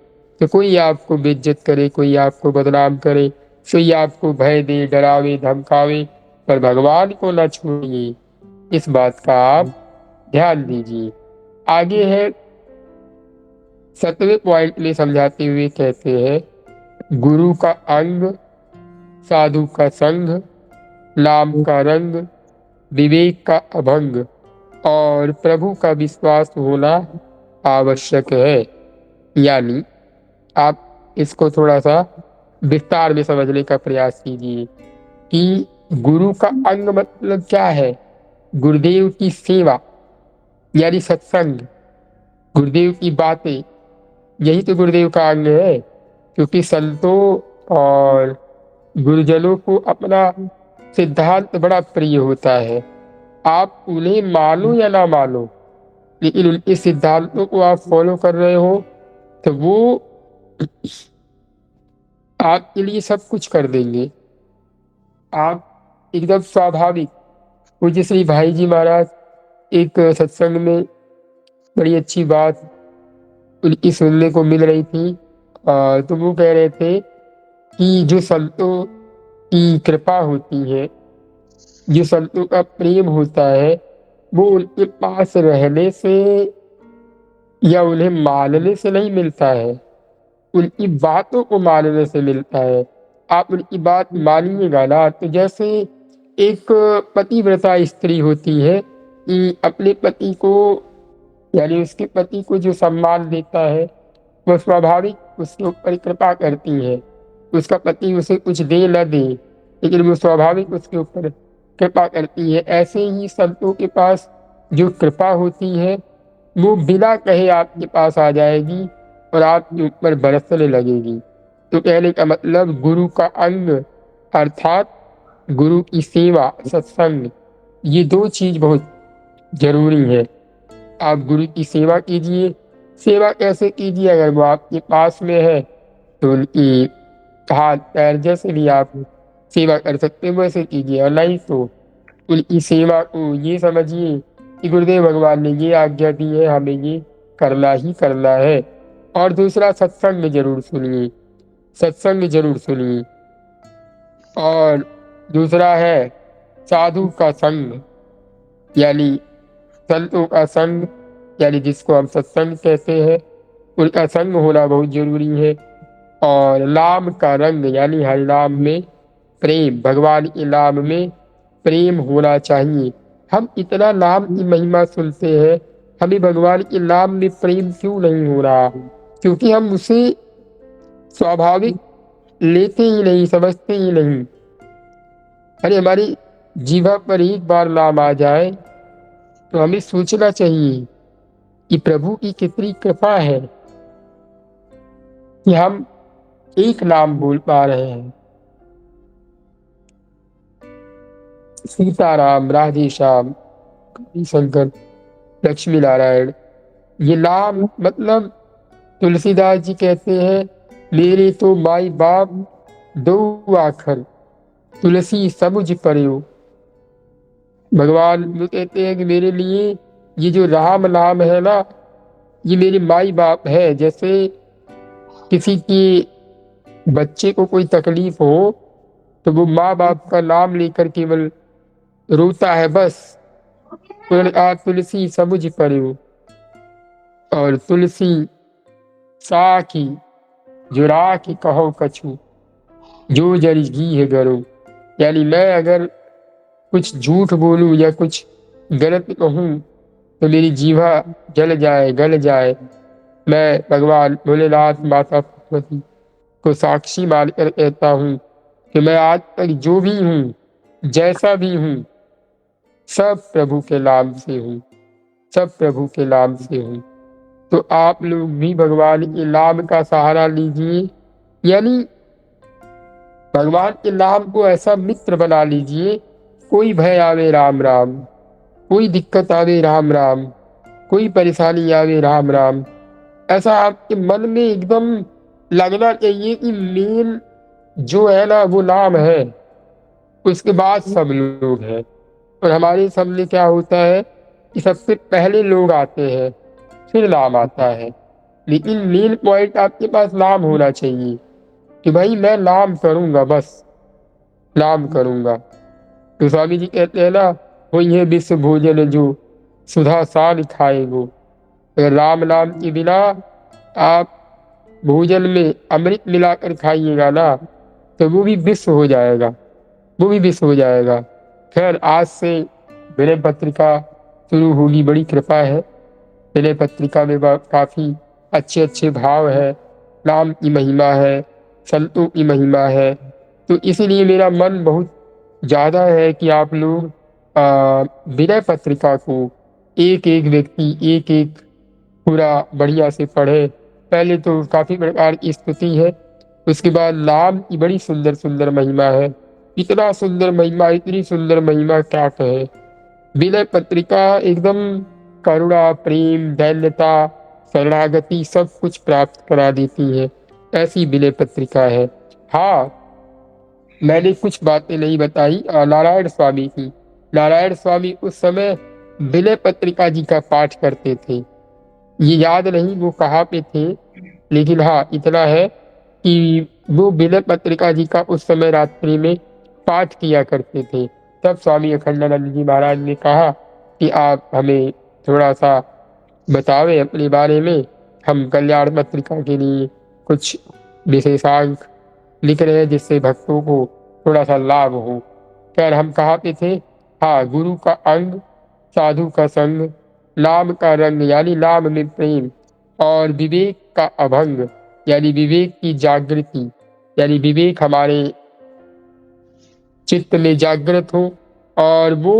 तो कोई आपको बेइज्जत करे, कोई आपको बदनाम करे, कोई आपको भय दे, डरावे, धमकावे, पर भगवान को न छोड़िए। इस बात का आप ध्यान दीजिए। आगे है 7वें पॉइंट में समझाते हुए कहते हैं, गुरु का अंग, साधु का संग, नाम का रंग, विवेक का अभंग और प्रभु का विश्वास होना आवश्यक है। यानी आप इसको थोड़ा सा विस्तार में समझने का प्रयास कीजिए कि गुरु का अंग मतलब क्या है। गुरुदेव की सेवा यानी सत्संग, गुरुदेव की बातें, यही तो गुरुदेव का अंग है। क्योंकि संतों और गुरुजनों को अपना सिद्धांत बड़ा प्रिय होता है। आप उन्हें मानो या ना मानो, लेकिन उनके सिद्धांतों को आप फॉलो कर रहे हो तो वो आपके लिए सब कुछ कर देंगे। आप एकदम स्वाभाविक। पूज्य श्री भाई जी महाराज एक सत्संग में बड़ी अच्छी बात उनकी सुनने को मिल रही थी। तो वो कह रहे थे कि जो संतों की कृपा होती है, जो संतों का प्रेम होता है, वो उनके पास रहने से या उन्हें मानने से नहीं मिलता है, उनकी बातों को मानने से मिलता है। आप उनकी बात मानिएगा ना, तो जैसे एक पतिव्रता स्त्री होती है कि अपने पति को, यानी उसके पति को जो सम्मान देता है, वह स्वाभाविक उसके ऊपर कृपा करती है। उसका पति उसे कुछ दे न दे, लेकिन वो स्वाभाविक उसके ऊपर कृपा करती है। ऐसे ही संतों के पास जो कृपा होती है वो बिना कहे आपके पास आ जाएगी और आपके ऊपर बरसने लगेगी। तो कहने का मतलब गुरु का अंग अर्थात गुरु की सेवा, सत्संग, ये दो चीज बहुत जरूरी है। आप गुरु की सेवा कीजिए। सेवा कैसे कीजिए? अगर वो आपके पास में है तो उनकी हाथ पैर जैसे भी आप सेवा कर सकते हैं वैसे कीजिए, और नहीं तो उनकी सेवा को ये समझिए कि गुरुदेव भगवान ने ये आज्ञा दी है, हमें ये करना ही करना है। और दूसरा, सत्संग जरूर सुनिए, सत्संग जरूर सुनिए। और दूसरा है साधु का संग, यानी संतों का संग, यानी जिसको हम सत्संग कहते हैं, उनका संग होना बहुत जरूरी है। और नाम का रंग, यानी हर नाम में प्रेम, भगवान के नाम में प्रेम होना चाहिए। हम इतना नाम की महिमा सुनते हैं, हमें भगवान के नाम में प्रेम क्यों नहीं हो रहा? क्योंकि हम उसे स्वाभाविक लेते ही नहीं, समझते ही नहीं। अरे हमारी जीवा पर एक बार नाम आ जाए तो हमें सोचना चाहिए कि प्रभु की कितनी कृपा है कि हम एक नाम बोल पा रहे हैं। सीताराम, राधे श्याम, गौरी शंकर, लक्ष्मी नारायण, ये नाम मतलब तुलसीदास जी कहते हैं, मेरे तो माई बाप दो आखर तुलसी समुझ पर्यो। भगवान वो कहते हैं कि मेरे लिए ये जो राम नाम है ना, ये मेरे माई बाप है। जैसे किसी की बच्चे को कोई तकलीफ हो तो वो माँ बाप का नाम लेकर केवल रोता है बस। तुलसी समुझ पर्यो, और तुलसी साखी जो राखी कहो कछु, जो जरि घी है गरो। यानी मैं अगर कुछ झूठ बोलूं या कुछ गलत कहूं तो मेरी जीवा जल जाए, गल जाए। मैं भगवान भोलेनाथ माता पार्वती को साक्षी मानकर कहता हूँ कि मैं आज तक जो भी हूँ, जैसा भी हूँ, सब प्रभु के नाम से हूँ, सब प्रभु के नाम से हूँ। तो आप लोग भी भगवान के नाम का सहारा लीजिए। यानी भगवान के नाम को ऐसा मित्र बना लीजिए, कोई भय आवे राम राम, कोई दिक्कत आवे राम राम, कोई परेशानी आवे राम राम। ऐसा आपके मन में एकदम लगना चाहिए कि मेन जो है ना वो नाम है, उसके बाद सब लोग हैं। और हमारे सामने क्या होता है कि सबसे पहले लोग आते हैं, फिर नाम आता है। लेकिन मेन पॉइंट आपके पास नाम होना चाहिए कि भाई मैं नाम करूंगा, बस नाम करूंगा। तो स्वामी जी कहते हैं ना, वही है विश्व भोजन जो सुधा सान खाएगो। अगर राम नाम के बिना आप भोजन में अमृत मिलाकर खाइएगा ना तो वो भी विश्व हो जाएगा, वो भी विश्व हो जाएगा। खैर आज से विनय पत्रिका शुरू होगी, बड़ी कृपा है। विनय पत्रिका में काफी अच्छे अच्छे भाव है, नाम की महिमा है, संतों की महिमा है। तो इसीलिए मेरा मन बहुत ज्यादा है कि आप लोग विनय पत्रिका को एक एक व्यक्ति एक एक पूरा बढ़िया से पढ़े। पहले तो काफी प्रकार की स्तुति है, उसके बाद नाम की बड़ी सुंदर सुंदर महिमा है। इतना सुंदर महिमा, इतनी सुंदर महिमा क्या कहे। विनय पत्रिका एकदम करुणा, प्रेम, दैन्यता, शरणागति सब कुछ प्राप्त करा देती है, ऐसी विनय पत्रिका है। हाँ, मैंने कुछ बातें नहीं बताई नारायण स्वामी की। नारायण स्वामी उस समय विनय पत्रिका जी का पाठ करते थे। ये याद नहीं वो कहाँ पे थे, लेकिन हाँ इतना है कि वो विनय पत्रिका जी का उस समय रात्रि में पाठ किया करते थे। तब स्वामी अखंडानंद जी महाराज ने कहा कि आप हमें थोड़ा सा बतावें अपने बारे में, हम कल्याण पत्रिका के लिए कुछ विशेषांक लिख रहे हैं जिससे भक्तों को थोड़ा सा लाभ हो। खैर हम कहाँ पे थे, हाँ, गुरु का अंग, साधु का संग, नाम का रंग यानी नाम में प्रेम, और विवेक का अभंग यानी विवेक की जागृति, यानी विवेक हमारे चित्त में जागृत हो। और वो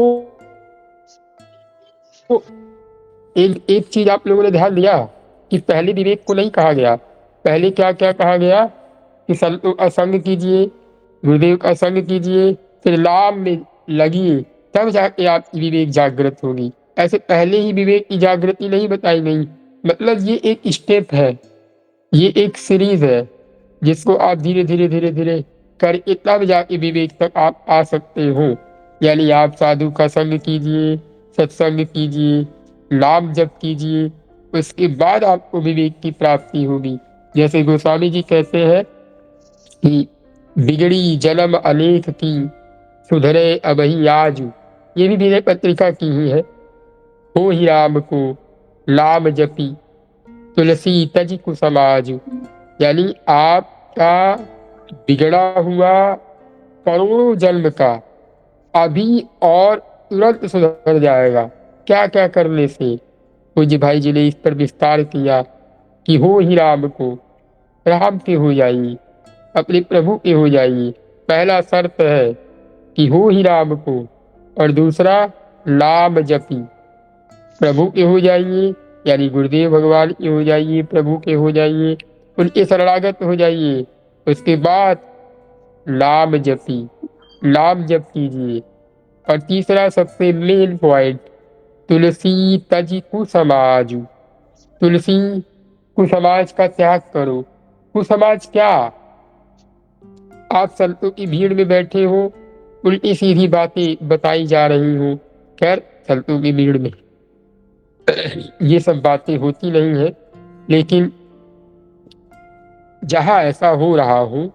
एक चीज आप लोगों ने ध्यान दिया कि पहले विवेक को नहीं कहा गया, पहले क्या क्या कहा गया कि संतों का संग कीजिए, गुरुदेव का संग कीजिए, फिर नाम में लगिए, तब जाके आपकी विवेक जागृत होगी। ऐसे पहले ही विवेक की जागृति नहीं बताई गई। मतलब ये एक स्टेप है, ये एक सीरीज है जिसको आप धीरे धीरे धीरे धीरे करके तब जाके विवेक तक आप आ सकते हो। यानी आप साधु का संग कीजिए, सत्संग कीजिए, नाम जप कीजिए, उसके बाद आपको विवेक की प्राप्ति होगी। जैसे गोस्वामी जी कहते हैं कि बिगड़ी जन्म अनेक की, सुधरे अबहि आजु। ये भी विनय पत्रिका की ही है। हो ही राम को नाम जपी, तुलसी तज कुसमाजु। यानी आपका बिगड़ा हुआ करोड़ों जन्म का अभी और तुरंत सुधर जाएगा। क्या क्या करने से। पूज्य भाई जी ने इस पर विस्तार किया कि हो ही राम को, राम के हो जाइए। अपने प्रभु के हो जाइए। पहला शर्त है कि हो ही राम को, और दूसरा नाम जपी। प्रभु के हो जाइए, यानी गुरुदेव भगवान के हो जाइए, प्रभु के हो जाइए, उनके शरणागत हो जाइए। उसके बाद नाम जपी, नाम जप कीजिए। और तीसरा सबसे मेन पॉइंट, तुलसी तज कुसमाज। तुलसी कुसमाज का त्याग करो। कुसमाज क्या? आप संतों की भीड़ में बैठे हो, उल्टी सीधी बातें बताई जा रही हो। खैर, संतों की भीड़ में ये सब बातें होती नहीं है, लेकिन जहां ऐसा हो रहा हो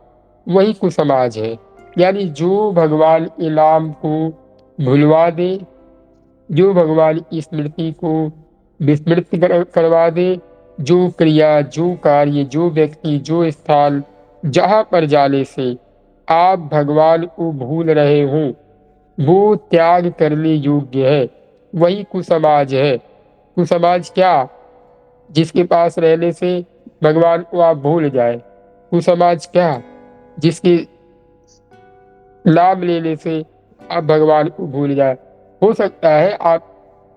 वही कुसमाज है। यानी जो भगवान के नाम को भुलवा दे, जो भगवान की स्मृति को विस्मृत करवा दे, जो क्रिया, जो कार्य, जो व्यक्ति, जो स्थान, जहां पर जाने से आप भगवान को भूल रहे हो, वो त्याग करने योग्य है, वही कुसमाज है। कुसमाज क्या? जिसके पास रहने से भगवान को आप भूल जाए। कुसमाज क्या? जिसके नाम लेने से आप भगवान को भूल जाए। हो सकता है आप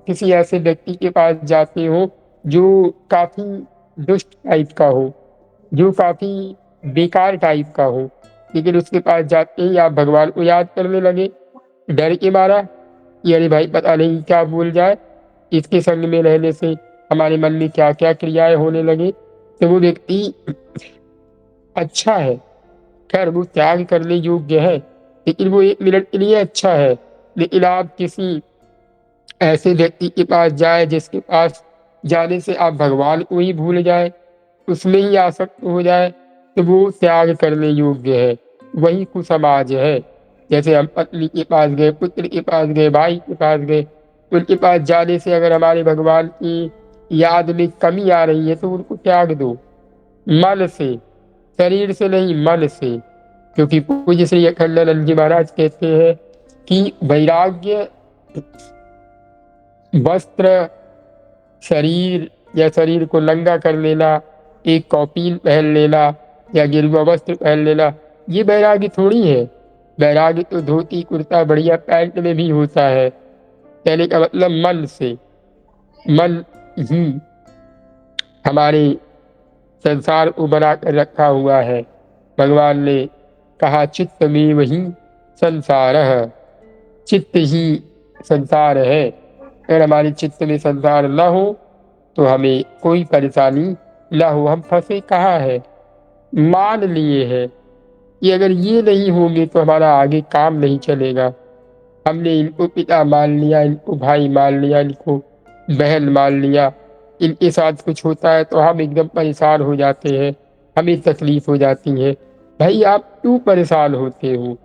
किसी ऐसे व्यक्ति के पास जाते हो जो काफी दुष्ट टाइप का हो, जो काफी बेकार टाइप का हो, लेकिन उसके पास जाते ही आप भगवान को याद करने लगे, डर के मारा कि अरे भाई पता नहीं क्या भूल जाए, इसके संग में रहने से हमारे मन में क्या क्या क्रियाएं होने लगे। तो वो व्यक्ति अच्छा है, खैर वो त्याग करने योग्य है, लेकिन वो 1 मिनट के लिए अच्छा है। लेकिन आप किसी ऐसे व्यक्ति के पास जाए जिसके पास जाने से आप भगवान को ही भूल जाए, उसमें ही आसक्त हो जाए, तो वो त्याग करने योग्य है, वही कुसमाज है। जैसे हम पत्नी के पास गए, पुत्र के पास गए, भाई के पास गए, उनके पास जाने से अगर हमारे भगवान की याद में कमी आ रही है तो उनको त्याग दो, मन से, शरीर से नहीं, मन से। क्योंकि पूज्य श्री अखंडानंद जी महाराज कहते हैं कि वैराग्य वस्त्र, शरीर या शरीर को नंगा कर लेना, एक कौपीन पहन लेना या गेरुआ वस्त्र पहन लेना, ये वैराग्य थोड़ी है। वैराग्य तो धोती कुर्ता बढ़िया पैंट में भी होता है। कहने का मतलब मन से, मन ही हमारे संसार को बना कर रखा हुआ है। भगवान ने कहा चित्त में वही संसार है, चित्त ही संसार है। अगर हमारे चित्त में संसार न हो तो हमें कोई परेशानी न हो। हम फंसे कहाँ है? मान लिए हैं कि अगर ये नहीं होंगे तो हमारा आगे काम नहीं चलेगा। हमने इनको पिता मान लिया, इनको भाई मान लिया, इनको बहन मान लिया, इनके साथ कुछ होता है तो हम एकदम परेशान हो जाते हैं, हमें तकलीफ हो जाती है। भाई आप क्यों परेशान होते हो?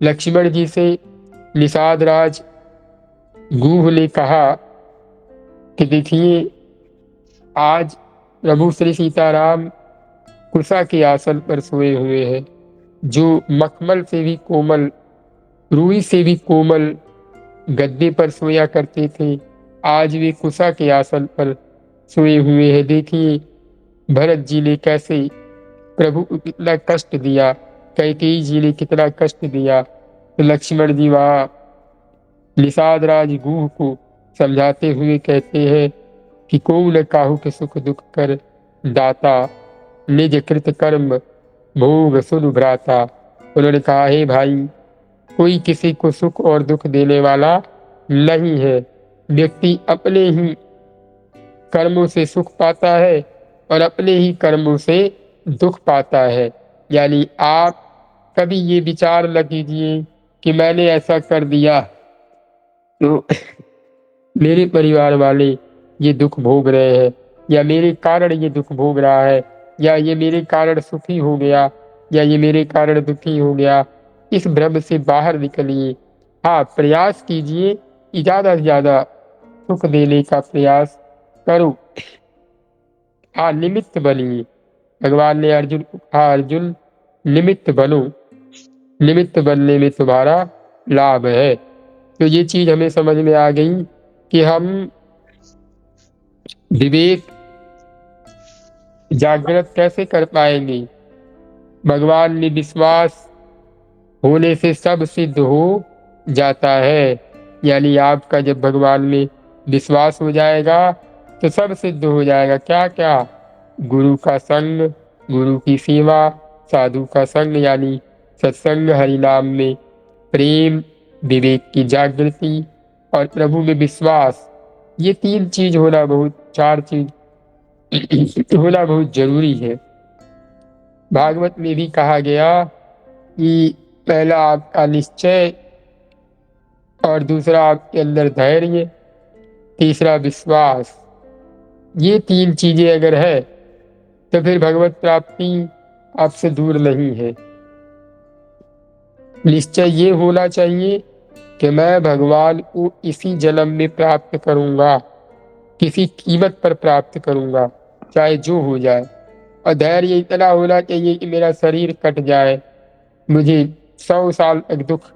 लक्ष्मण जी से निषाद राज गुह ने कहा कि देखिए आज प्रभु श्री सीताराम कुशा के आसन पर सोए हुए हैं, जो मखमल से भी कोमल, रूई से भी कोमल गद्दे पर सोया करते थे, आज वे कुशा के आसन पर सोए हुए हैं। देखिए भरत जी ने कैसे प्रभु को कितना कष्ट दिया, कैकेयी जी ने कितना कष्ट दिया। तो लक्ष्मण जी वहां निषाद राज गुह को समझाते हुए कहते हैं कि को न काहू के सुख दुख कर दाता, निज कृत कर्म भोग सुन भ्राता। उन्होंने कहा हे भाई, कोई किसी को सुख और दुख देने वाला नहीं है, व्यक्ति अपने ही कर्मों से सुख पाता है और अपने ही कर्मों से दुख पाता है। यानी आप कभी ये विचार न कीजिए कि मैंने ऐसा कर दिया तो मेरे परिवार वाले ये दुख भोग रहे हैं, या मेरे कारण ये दुख भोग रहा है, या ये मेरे कारण सुखी हो गया, या ये मेरे कारण दुखी हो गया। इस भ्रम से बाहर निकलिए। हाँ, प्रयास कीजिए कि ज्यादा से ज्यादा सुख देने का प्रयास करो। हाँ, निमित्त बनिए। भगवान ने अर्जुन को कहा अर्जुन निमित्त बनो, निमित्त बनने में तुम्हारा लाभ है। तो ये चीज हमें समझ में आ गई कि हम विवेक जागृत कैसे कर पाएंगे। भगवान में विश्वास होने से सब सिद्ध हो जाता है। यानी आपका जब भगवान में विश्वास हो जाएगा तो सब सिद्ध हो जाएगा। क्या क्या? गुरु का संग, गुरु की सेवा, साधु का संग यानी सत्संग, हरिनाम में प्रेम, विवेक की जागृति और प्रभु में विश्वास। ये 3 चीज होना बहुत, 4 चीज होना बहुत जरूरी है। भागवत में भी कहा गया कि पहला आपका निश्चय, और दूसरा आपके अंदर धैर्य, तीसरा विश्वास। ये 3 चीजें अगर है तो फिर भगवत प्राप्ति आपसे दूर नहीं है। निश्चय ये होना चाहिए कि मैं भगवान को इसी जन्म में प्राप्त करूंगा, किसी कीमत पर प्राप्त करूंगा, चाहे जो हो जाए। और धैर्य इतना होना चाहिए कि मेरा शरीर कट जाए, मुझे 100 साल तक दुख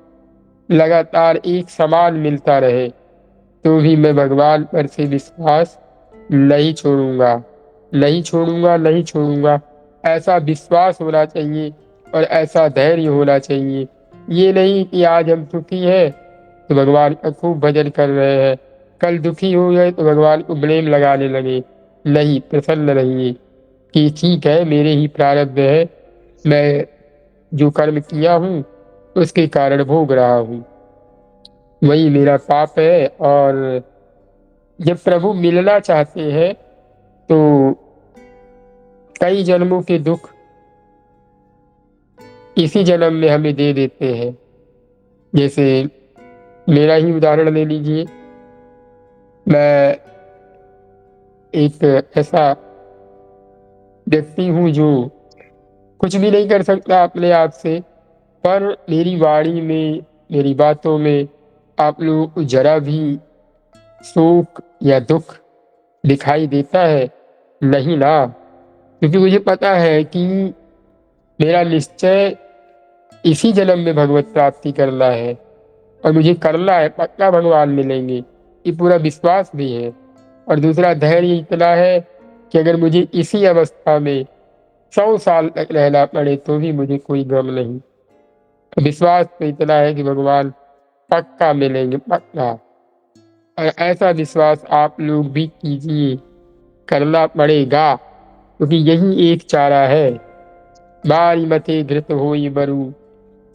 लगातार एक समान मिलता रहे, तो भी मैं भगवान पर से विश्वास नहीं छोड़ूंगा, नहीं छोड़ूंगा, नहीं छोड़ूंगा। ऐसा विश्वास होना चाहिए और ऐसा धैर्य होना चाहिए। ये नहीं कि आज हम सुखी हैं तो भगवान का खूब भजन कर रहे हैं, कल दुखी हो गए तो भगवान को ब्लेम लगाने लगे। नहीं, प्रसन्न रहिए कि ठीक है, मेरे ही प्रारब्ध है, मैं जो कर्म किया हूँ उसके कारण भोग रहा हूँ, वही मेरा पाप है। और जब प्रभु मिलना चाहते हैं तो कई जन्मों के दुख इसी जन्म में हमें दे देते हैं। जैसे मेरा ही उदाहरण ले लीजिए, मैं एक ऐसा व्यक्ति हूँ जो कुछ भी नहीं कर सकता अपने आप से, पर मेरी वाणी में, मेरी बातों में आप लोगों को जरा भी शोक या दुख दिखाई देता है? नहीं ना, क्योंकि मुझे पता है कि मेरा निश्चय इसी जन्म में भगवत प्राप्ति करना है और मुझे करना है, पक्का भगवान मिलेंगे, ये पूरा विश्वास भी है। और दूसरा धैर्य इतना है कि अगर मुझे इसी अवस्था में 100 साल तक रहना पड़े तो भी मुझे कोई गम नहीं। विश्वास तो इतना है कि भगवान पक्का मिलेंगे, पक्का। और ऐसा विश्वास आप लोग भी कीजिए, करना पड़ेगा, क्योंकि यही एक चारा है। बारी मथे घृत होई बरु,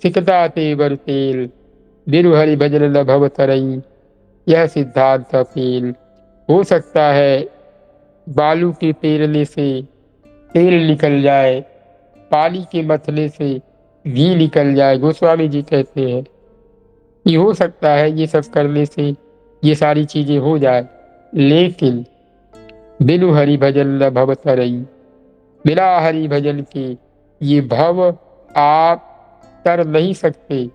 सिकता ते बर तेल, बिरु हरि भजन न भव तरई, यह सिद्धांत फेल। हो सकता है बालू के पेरने से तेल निकल जाए, पानी के मथने से घी निकल जाए, गोस्वामी जी कहते हैं। ये हो सकता है, ये सब करने से ये सारी चीजें हो जाए, लेकिन बिनु हरि भजन न भव तरई, बिना हरि भजन के ये भव आप तर नहीं सकते,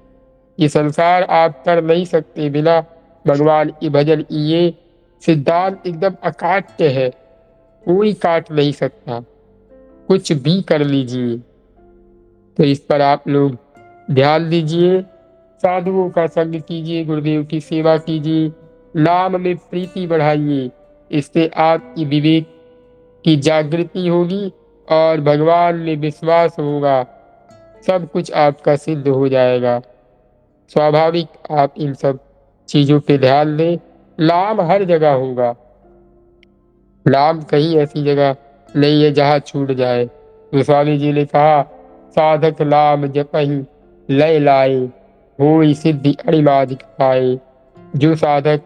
ये संसार आप कर नहीं सकते बिना भगवान की भजन की। ये सिद्धांत एकदम अकाट्य है, कोई काट नहीं सकता, कुछ भी कर लीजिए। तो इस पर आप लोग ध्यान दीजिए, साधुओं का संग कीजिए, गुरुदेव की सेवा कीजिए, नाम में प्रीति बढ़ाइए, इससे आपकी विवेक की जागृति होगी और भगवान में विश्वास होगा, सब कुछ आपका सिद्ध हो जाएगा। स्वाभाविक आप इन सब चीजों पे ध्यान दें। लाभ हर जगह होगा, लाभ कहीं ऐसी जगह नहीं है जहां छूट जाए। तो स्वामी जी ने कहा, साधक लाभ जपहि लय लाए, होई सिद्धि अणिमादिक पाए। जो साधक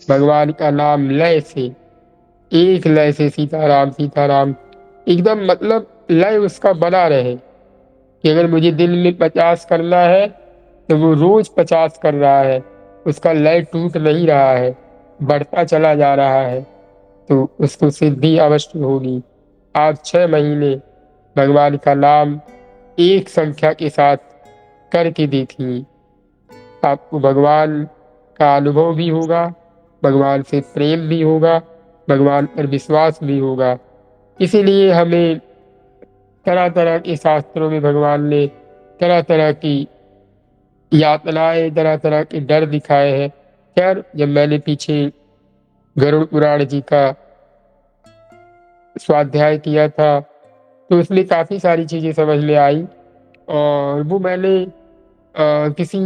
भगवान का नाम लय से, एक लय से सीताराम सीताराम, एकदम मतलब लय उसका बना रहे कि अगर मुझे दिन में 50 करना है तो वो रोज 50 कर रहा है, उसका लय टूट नहीं रहा है, बढ़ता चला जा रहा है, तो उसको सिद्धि अवश्य होगी। आप 6 महीने भगवान का नाम एक संख्या के साथ करके देखिए, आपको भगवान का अनुभव भी होगा, भगवान से प्रेम भी होगा, भगवान पर विश्वास भी होगा। इसीलिए हमें तरह तरह के शास्त्रों में भगवान ने तरह तरह की यातनाएं, तरह तरह के डर दिखाए हैं। खैर, जब मैंने पीछे गरुड़ पुराण जी का स्वाध्याय किया था तो उसमें काफ़ी सारी चीज़ें समझ में आई, और वो मैंने किसी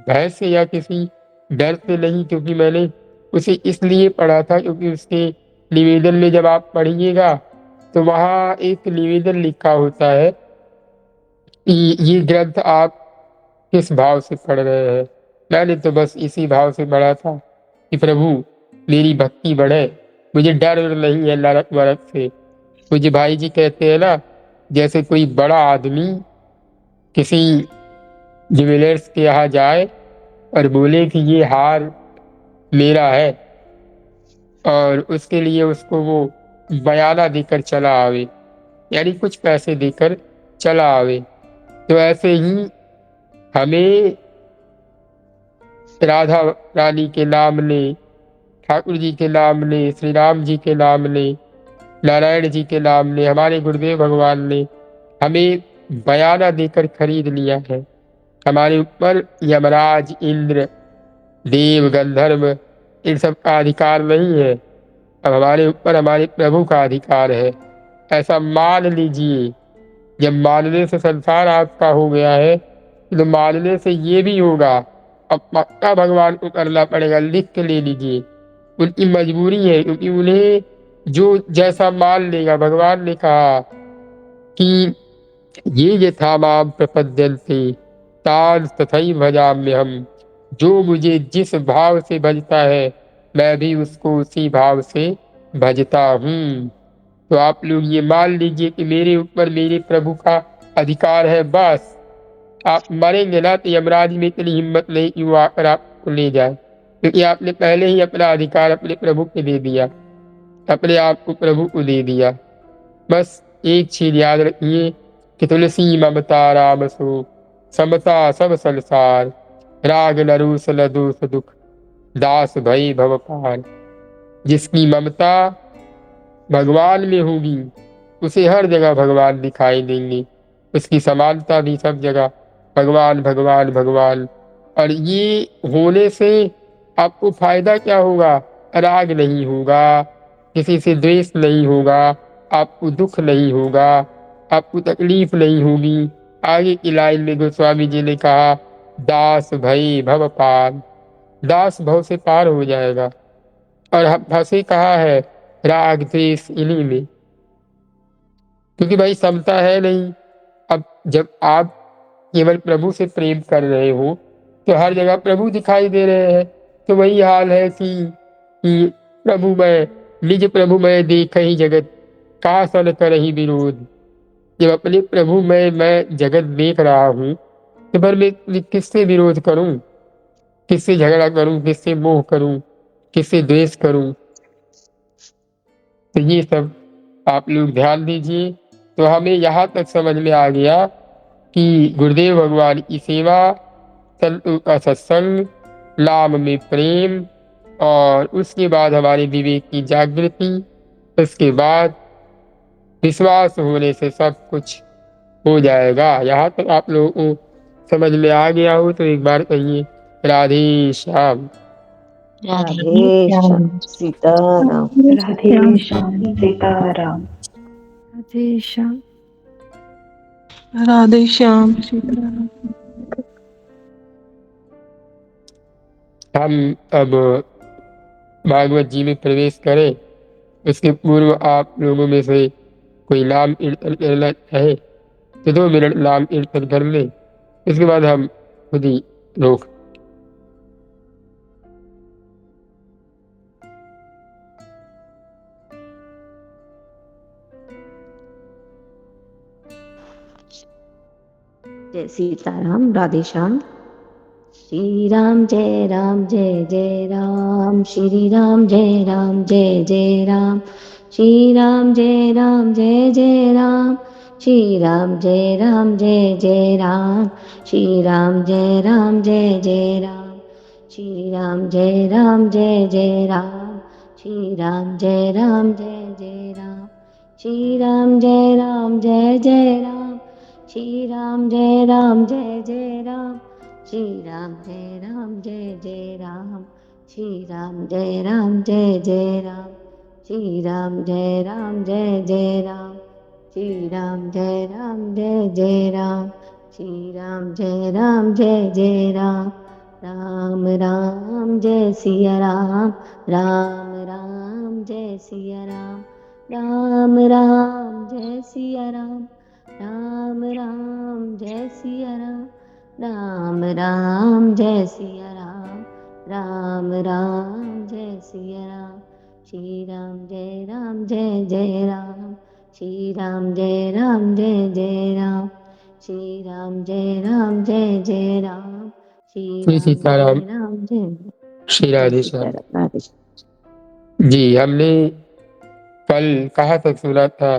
भय से या किसी डर से नहीं, क्योंकि मैंने उसे इसलिए पढ़ा था क्योंकि उसके निवेदन में जब आप पढ़िएगा तो वहाँ एक निवेदन लिखा होता है कि ये ग्रंथ आप किस भाव से पढ़ रहे हैं। मैंने तो बस इसी भाव से पढ़ा था कि प्रभु मेरी भक्ति बढ़े, मुझे डर नहीं है नरक वरक से। मुझे भाई जी कहते हैं ना, जैसे कोई बड़ा आदमी किसी ज्वेलर्स के यहाँ जाए और बोले कि ये हार मेरा है, और उसके लिए उसको वो बयाना देकर चला आवे, यानी कुछ पैसे देकर चला आवे। तो ऐसे ही हमें राधा रानी के नाम ने, ठाकुर जी के नाम ने, श्री राम जी के नाम ने, नारायण जी के नाम ने, हमारे गुरुदेव भगवान ने हमें बयाना देकर खरीद लिया है। हमारे ऊपर यमराज, इंद्र, देव, गंधर्व इन सब का अधिकार नहीं है। अब हमारे ऊपर हमारे प्रभु का अधिकार है। ऐसा मान लीजिए। जब मानने से संसार आपका हो गया है, तो मानने से ये भी होगा। अब पक्का भगवान को करना पड़ेगा, लिख के ले लीजिए। उनकी मजबूरी है, क्योंकि उन्हें जो जैसा मान लेगा, भगवान ने कहा कि ये यथा माम प्रपद्यन्ते तान् तथैव भजाम्यहम्। जो मुझे जिस भाव से भजता है, मैं भी उसको उसी भाव से भजता हूँ। तो आप लोग ये मान लीजिए कि मेरे ऊपर मेरे प्रभु का अधिकार है। बस आप मरेंगे ना तो यमराज में इतनी हिम्मत नहीं कि वो आकर आपको ले जाए, क्योंकि आपने पहले ही अपना अधिकार अपने प्रभु को दे दिया, अपने आप को प्रभु को दे दिया। बस एक चीज याद रखिए कि तुलसी ममता राम सो, समता सब संसार, राग नरूस न दोष दुख, दास भई भव पार। जिसकी ममता भगवान में होगी, उसे हर जगह भगवान दिखाई देंगे। उसकी समानता भी सब जगह भगवान भगवान भगवान। और ये होने से आपको फायदा क्या होगा? राग नहीं होगा, किसी से द्वेष नहीं होगा, आपको दुख नहीं होगा, आपको तकलीफ नहीं होगी। आगे की लाइन में गोस्वामी जी ने कहा, दास भई भव पार। दास भव से पार हो जाएगा। और फंसे कहा है? राग द्वेष इन्हीं में, क्योंकि भाई समता है नहीं। अब जब आप केवल प्रभु से प्रेम कर रहे हो, तो हर जगह प्रभु दिखाई दे रहे हैं। तो वही हाल है कि प्रभु मैं, निज प्रभु मैं देख ही जगत, का सन कर ही विरोध। जब अपने प्रभु में मैं जगत देख रहा हूँ, तो फिर मैं किससे विरोध करूं, किससे झगड़ा करूं, किससे मोह करूं, किससे द्वेष करूं? तो ये सब आप लोग ध्यान दीजिए। तो हमें यहाँ तक समझ में आ गया कि गुरुदेव भगवान की सेवा, संतों का सत्संग, नाम में प्रेम, और उसके बाद हमारे विवेक की जागृति, उसके बाद विश्वास होने से सब कुछ हो जाएगा। यहाँ तक आप लोगों को समझ में आ गया हो तो एक बार कहिए राधे श्याम। राधे श्याम सीताराम। राधे श्याम सीताराम। राधे श्याम। राधे श्याम सीताराम। हम अब भागवत जी में प्रवेश करें, उसके पूर्व आप लोगों में से कोई नाम कीर्तन करना चाहे तो 2 मिनट नाम कीर्तन कर ले, इसके बाद हम खुद ही रोक। जय सीताराम। राधे श्याम। श्री राम जय राम जय जय राम, श्री राम जय राम जय जय राम, श्री राम जय राम जय जय राम, श्री राम जय राम जय जय राम, श्री राम जय राम जय जय राम, श्री राम जय राम जय जय राम, श्री राम जय राम जय जय राम, श्री राम जय राम जय जय राम, श्री राम जय राम जय जय राम, श्री राम जय राम जय जय राम, श्री राम जय राम जय जय राम, श्री राम जय राम जय जय राम, श्री राम जय जय राम, श्री राम जय जय राम, राम राम जय सिया राम, राम राम जय सिया राम, राम राम जय सिया राम, राम राम जय सिया राम, राम राम जय सिया राम, राम राम जय सिया राम, श्री राम जय राम, श्री राम जय जय राम, श्री राम जय जय राम, श्री श्री राम सीताराम। जय श्री जय राधे श्याम। सीताराम राधे श्याम। जी, हमने कल कहाँ तक सुना था?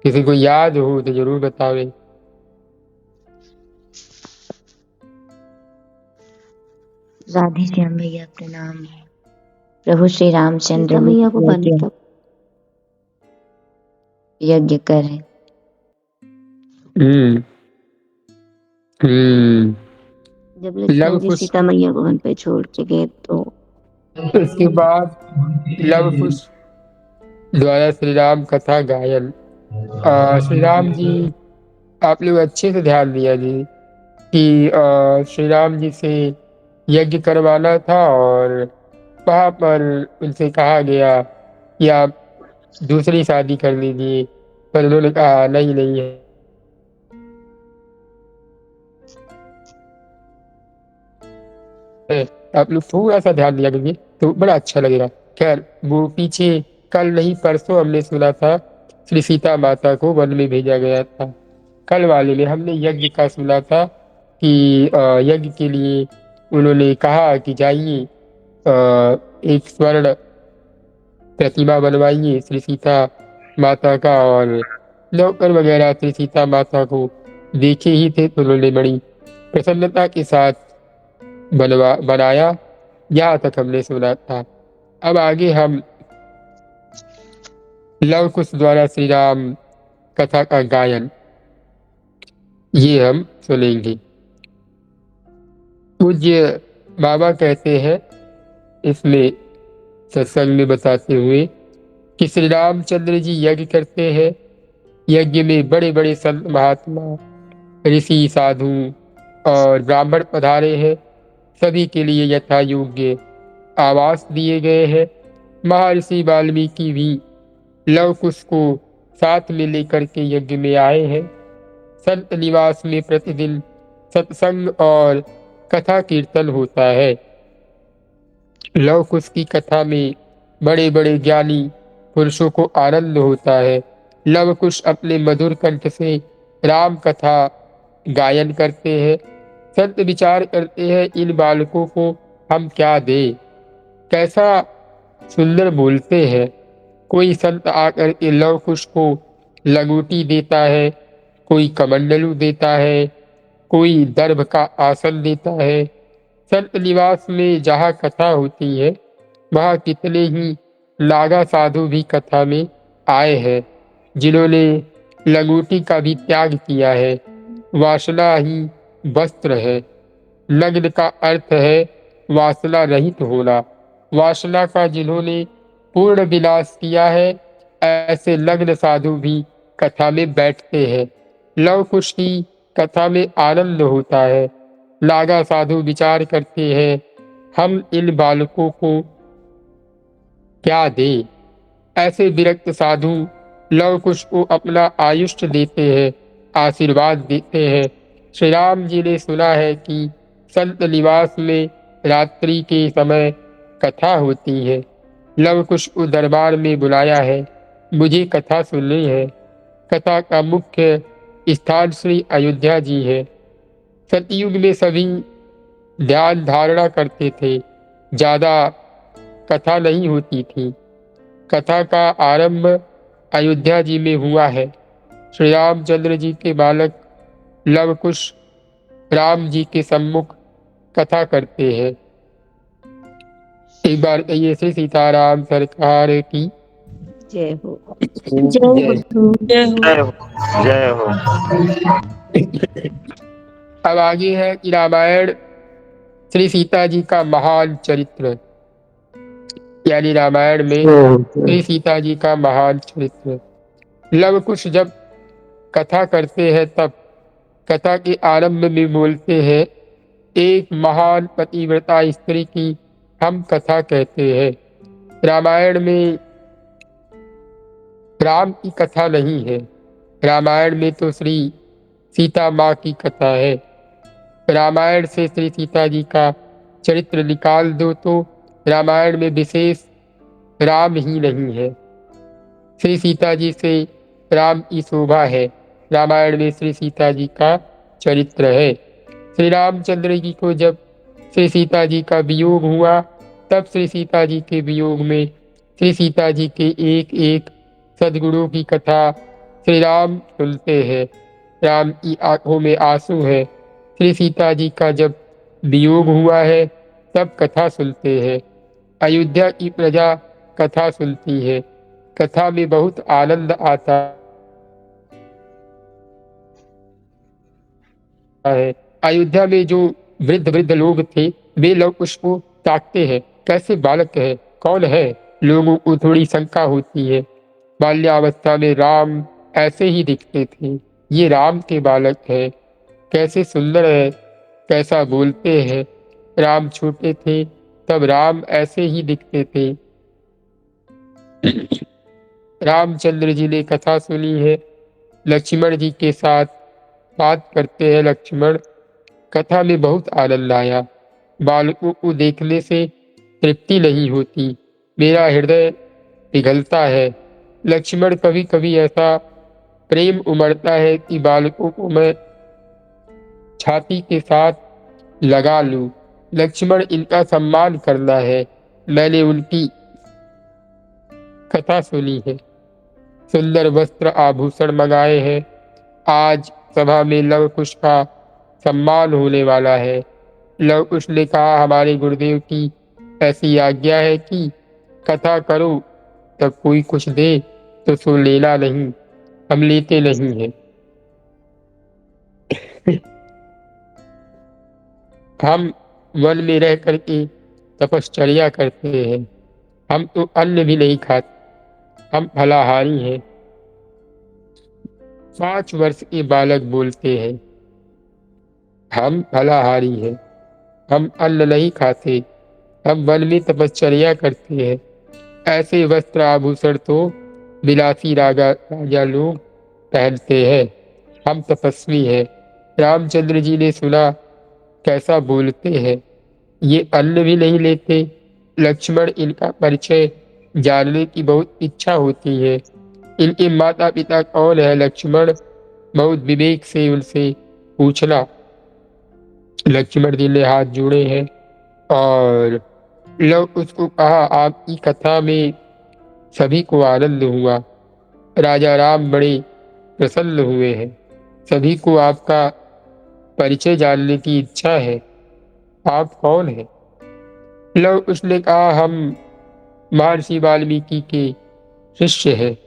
किसी को याद हो तो जरूर बतावे। राधे श्याम भैया प्रणाम। प्रभु श्री रामचंद्र सीता मैया को वन तक यज्ञ करें। हम्म हम्म जब लक्ष्मण जी सीता मैया को वन पे छोड़ के गए तो इसके बाद लव कुश द्वारा श्री राम कथा गायन। श्री राम जी, आप लोग अच्छे से ध्यान दिया जी कि श्री राम जी से यज्ञ करवाना था और वहां पर उनसे कहा गया कि आप दूसरी शादी कर लीजिए, पर उन्होंने कहा नहीं नहीं है। आप लोग थोड़ा सा ध्यान दिया करिए तो बड़ा अच्छा लगेगा। खैर, वो पीछे कल नहीं परसों हमने सुना था श्री सीता माता को वन में भेजा गया था। कल वाले में हमने यज्ञ का सुना था कि यज्ञ के लिए उन्होंने कहा कि जाइए एक स्वर्ण प्रतिमा बनवाइए श्री सीता माता का, और नौकर वगैरह श्री सीता माता को देखे ही थे तो उन्होंने बड़ी प्रसन्नता के साथ बनाया। यहाँ तक हमने सुना था। अब आगे हम लव कुश द्वारा श्री राम कथा का गायन ये हम सुनेंगे। पूज्य बाबा कहते हैं इसमें सत्संग में बताते हुए कि श्री रामचंद्र जी यज्ञ करते हैं। यज्ञ में बड़े बड़े संत महात्मा, ऋषि, साधु और ब्राह्मण पधारे हैं। सभी के लिए यथा योग्य आवास दिए गए हैं। महर्षि वाल्मीकि भी लव कुश को साथ में लेकर के यज्ञ में आए हैं। संत निवास में प्रतिदिन सत्संग और कथा कीर्तन होता है। लव कुश की कथा में बड़े बड़े ज्ञानी पुरुषों को आनंद होता है। लव कुश अपने मधुर कंठ से राम कथा गायन करते हैं। संत विचार करते हैं इन बालकों को हम क्या दें, कैसा सुंदर बोलते हैं। कोई संत आकर के लव कुश को लंगोटी देता है, कोई कमंडलू देता है, कोई दर्भ का आसन देता है। संत निवास में जहाँ कथा होती है वहाँ कितने ही नागा साधु भी कथा में आए हैं, जिन्होंने लंगोटी का भी त्याग किया है। वासना ही वस्त्र है। नग्न का अर्थ है वासना रहित होना। वासना का जिन्होंने पूर्ण विनाश किया है, ऐसे नग्न साधु भी कथा में बैठते हैं। लव कुश की कथा में आनंद होता है। नागा साधु विचार करते हैं हम इन बालकों को क्या दें। ऐसे विरक्त साधु लव कुश को अपना आयुष्य देते हैं, आशीर्वाद देते हैं। श्री राम जी ने सुना है कि संत निवास में रात्रि के समय कथा होती है। लव कुश को दरबार में बुलाया है, मुझे कथा सुननी है। कथा का मुख्य स्थान श्री अयोध्या जी है। सतयुग में सभी ध्यान धारणा करते थे, ज्यादा कथा नहीं होती थी। कथा का आरंभ अयोध्या जी में हुआ है। श्री रामचंद्र जी के बालक लव कुश राम जी के सम्मुख कथा करते हैं। एक बार कहिए श्री सीताराम सरकार की जय हो। जय हो। अब आगे है कि रामायण श्री सीता जी का महान चरित्र, यानी रामायण में श्री सीता जी का महान चरित्र। लव कुश जब कथा करते हैं तब कथा के आरंभ में बोलते हैं, एक महान पतिव्रता स्त्री की हम कथा कहते हैं। रामायण में राम की कथा नहीं है, रामायण में तो श्री सीता माँ की कथा है। रामायण से श्री सीता जी का चरित्र निकाल दो तो रामायण में विशेष राम ही नहीं है। श्री सीता जी से राम की शोभा है, रामायण में श्री सीता जी का चरित्र है। श्री रामचंद्र जी को जब श्री सीता जी का वियोग हुआ तब श्री सीता जी के वियोग में श्री सीता जी के एक एक सद्गुणों की कथा श्री राम सुनते हैं। राम की आंखों में आंसू है, श्री सीता जी का जब वियोग हुआ है तब कथा सुनते हैं। अयोध्या की प्रजा कथा सुनती है, कथा में बहुत आनंद आता है। अयोध्या में जो वृद्ध वृद्ध लोग थे वे लोग उसको ताकते हैं, कैसे बालक है, कौन है। लोगों को थोड़ी शंका होती है। बाल्यावस्था में राम ऐसे ही दिखते थे, ये राम के बालक है, कैसे सुंदर है, कैसा बोलते हैं। राम छोटे थे तब राम ऐसे ही दिखते थे। रामचंद्र जी ने कथा सुनी है, लक्ष्मण जी के साथ बात करते हैं लक्ष्मण। कथा में बहुत आनंद आया। बालकों को देखने से तृप्ति नहीं होती, मेरा हृदय पिघलता है। लक्ष्मण कभी कभी ऐसा प्रेम उमड़ता है कि बालकों को मैं छाती के साथ लगा लूं। लक्ष्मण इनका सम्मान करना है। मैंने उनकी कथा सुनी है, सुंदर वस्त्र आभूषण मंगाए हैं। आज सभा में लव कुश का सम्मान होने वाला है। लव कुश ने कहा, हमारे गुरुदेव की ऐसी आज्ञा है कि कथा करो तब कोई कुछ दे तो सो लेना नहीं, हम लेते नहीं हैं। हम वन में रह करके तपश्चर्या करते हैं, हम तो अन्न भी नहीं खाते, हम फलाहारी हैं। 5 वर्ष के बालक बोलते हैं, हम फलाहारी हैं, हम अन्न नहीं खाते, हम वन में तपश्चर्या करते हैं। ऐसे वस्त्र आभूषण तो विलासी राजा लोग पहनते हैं, हम तपस्वी हैं। रामचंद्र जी ने सुना कैसा बोलते हैं, ये अन्न भी नहीं लेते। लक्ष्मण इनका परिचय जानने की बहुत इच्छा होती है। इनके माता पिता कौन है लक्ष्मण, बहुत विवेक से उनसे पूछना। लक्ष्मण जी ने हाथ जोड़े हैं और लव उसको कहा, आपकी कथा में सभी को आनंद हुआ, राजा राम बड़े प्रसन्न हुए हैं, सभी को आपका परिचय जानने की इच्छा है, आप कौन हैं। लव उसने कहा, हम महर्षि वाल्मीकि के शिष्य हैं।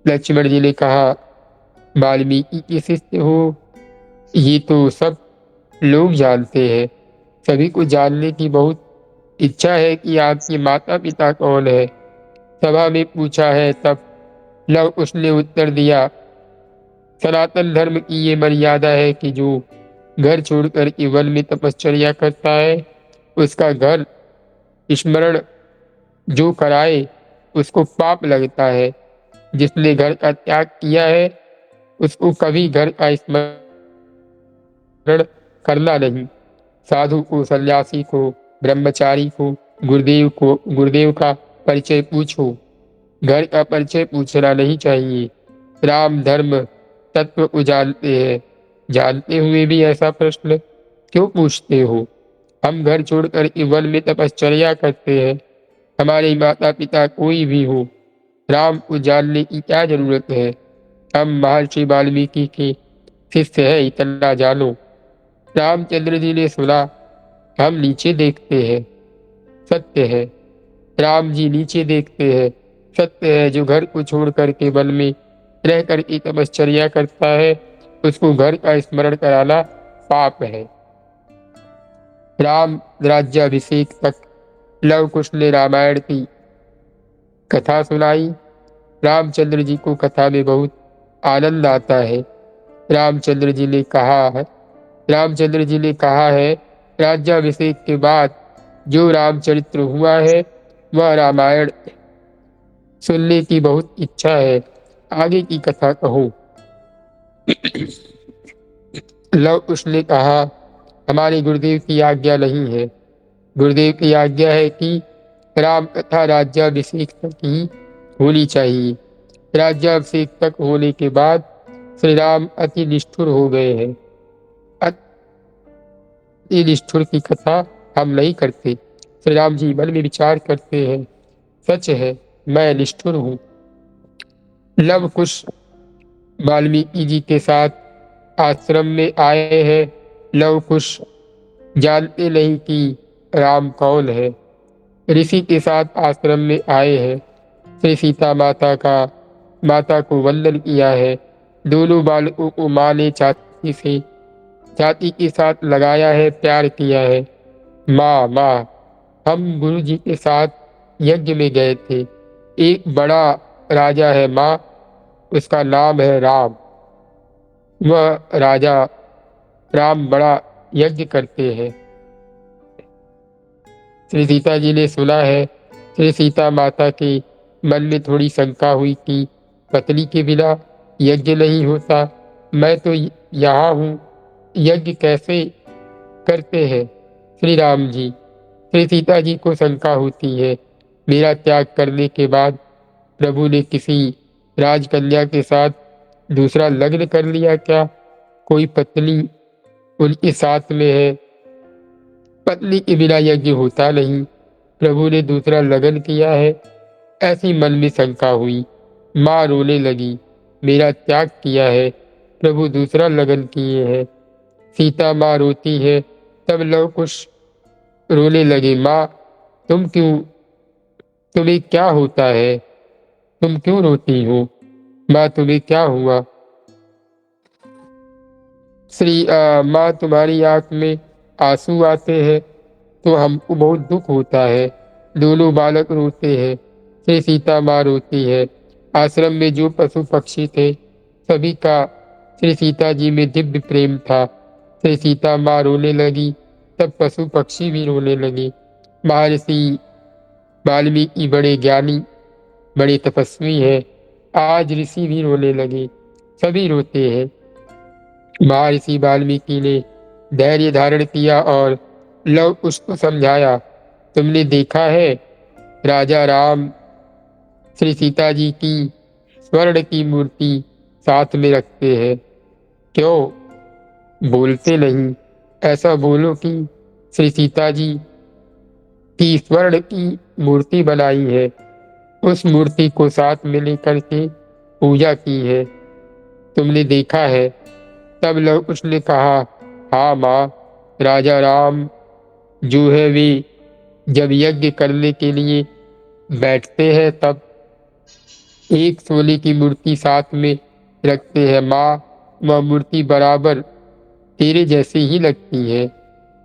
लक्ष्मण जी ने कहा, वाल्मीकि के शिष्य हो, ये तो सब लोग जानते हैं, सभी को जानने की बहुत इच्छा है कि आपके माता पिता कौन है। सभा में पूछा है तब लव उसने उत्तर दिया, सनातन धर्म की ये मर्यादा है कि जो घर छोड़कर के वन में तपश्चर्या करता है उसका घर स्मरण जो कराए उसको पाप लगता है। जिसने घर का त्याग किया है उसको कभी घर का स्मरण करना नहीं। साधु को, सन्यासी को, ब्रह्मचारी को, गुरुदेव का परिचय पूछो, घर का परिचय पूछना नहीं चाहिए। राम धर्म तत्व को जानते हैं, जानते हुए भी ऐसा प्रश्न क्यों पूछते हो। हम घर छोड़कर के वन में तपश्चर्या करते हैं, हमारे माता पिता कोई भी हो, राम को जानने की क्या जरूरत है। हम महर्षि वाल्मीकि के शिष्य है, इतना जानो। रामचंद्र जी ने सुना, हम नीचे देखते हैं, सत्य है। राम जी नीचे देखते हैं, सत्य है। जो घर को छोड़ करके वन में रह करके तपश्चर्या करता है उसको घर का स्मरण कराना पाप है। राम राज्याभिषेक तक लव कुश ने रामायण की कथा सुनाई। रामचंद्र जी को कथा में बहुत आनंद आता है। रामचंद्र जी ने कहा है राज्याभिषेक के बाद जो रामचरित्र हुआ है वह रामायण सुनने की बहुत इच्छा है, आगे की कथा कहो। लव कुश ने कहा हमारे गुरुदेव की आज्ञा नहीं है। गुरुदेव की आज्ञा है कि राम कथा राज्याभिषेक तक ही होनी चाहिए। राज्याभिषेक तक होने के बाद श्री राम अति निष्ठुर हो गए हैं। अति निष्ठुर की कथा हम नहीं करते। श्री राम जी मन में विचार करते हैं, सच है मैं निष्ठुर हूँ। लव कुश वाल्मीकि जी के साथ आश्रम में आए हैं। लव कुश जानते नहीं कि राम कौन है। ऋषि के साथ आश्रम में आए हैं। श्री सीता माता को वंदन किया है। दोनों बालकों को माँ ने छाती के साथ लगाया है, प्यार किया है। माँ हम गुरु जी के साथ यज्ञ में गए थे। एक बड़ा राजा है माँ, उसका नाम है राम। वह राजा राम बड़ा यज्ञ करते हैं। श्री सीता जी ने सुना है। श्री सीता माता के मन में थोड़ी शंका हुई कि पत्नी के बिना यज्ञ नहीं होता। मैं तो यहाँ हूँ, यज्ञ कैसे करते हैं श्री राम जी। श्री सीता जी को शंका होती है, मेरा त्याग करने के बाद प्रभु ने किसी राजकन्या के साथ दूसरा लग्न कर लिया क्या? कोई पत्नी उनके साथ में है, पत्नी के बिना यज्ञ होता नहीं, प्रभु ने दूसरा लगन किया है। ऐसी मन में शंका हुई। माँ रोने लगी, मेरा त्याग किया है, प्रभु दूसरा लगन किए हैं। सीता माँ रोती है, तब लव कुश रोने लगे, माँ तुम्हें क्या होता है, तुम क्यों रोती हो? माँ तुम्हें क्या हुआ? माँ तुम्हारी आंख में आंसू आते हैं तो हमको बहुत दुख होता है। दोनों बालक रोते हैं। श्री सीता माँ रोती है। आश्रम में जो पशु पक्षी थे सभी का श्री सीता जी में दिव्य प्रेम था। श्री सीता माँ रोने लगी, तब पशु पक्षी भी रोने लगे। महर्षि वाल्मीकि बड़े ज्ञानी, बड़े तपस्वी है। आज ऋषि भी रोने लगे, सभी रोते हैं। महर्षि वाल्मीकि ने धैर्य धारण किया और लव कुश को समझाया, तुमने देखा है राजा राम श्री सीता जी की स्वर्ण की मूर्ति साथ में रखते हैं, क्यों बोलते नहीं? ऐसा बोलो कि श्री सीता जी की स्वर्ण की मूर्ति बनाई है, उस मूर्ति को साथ में लेकर के पूजा की है, तुमने देखा है? तब लव कुश ने कहा, हाँ माँ, राजा राम जो है वे जब यज्ञ करने के लिए बैठते हैं तब एक सोने की मूर्ति साथ में रखते हैं। माँ, वह मूर्ति बराबर तेरे जैसी ही लगती है।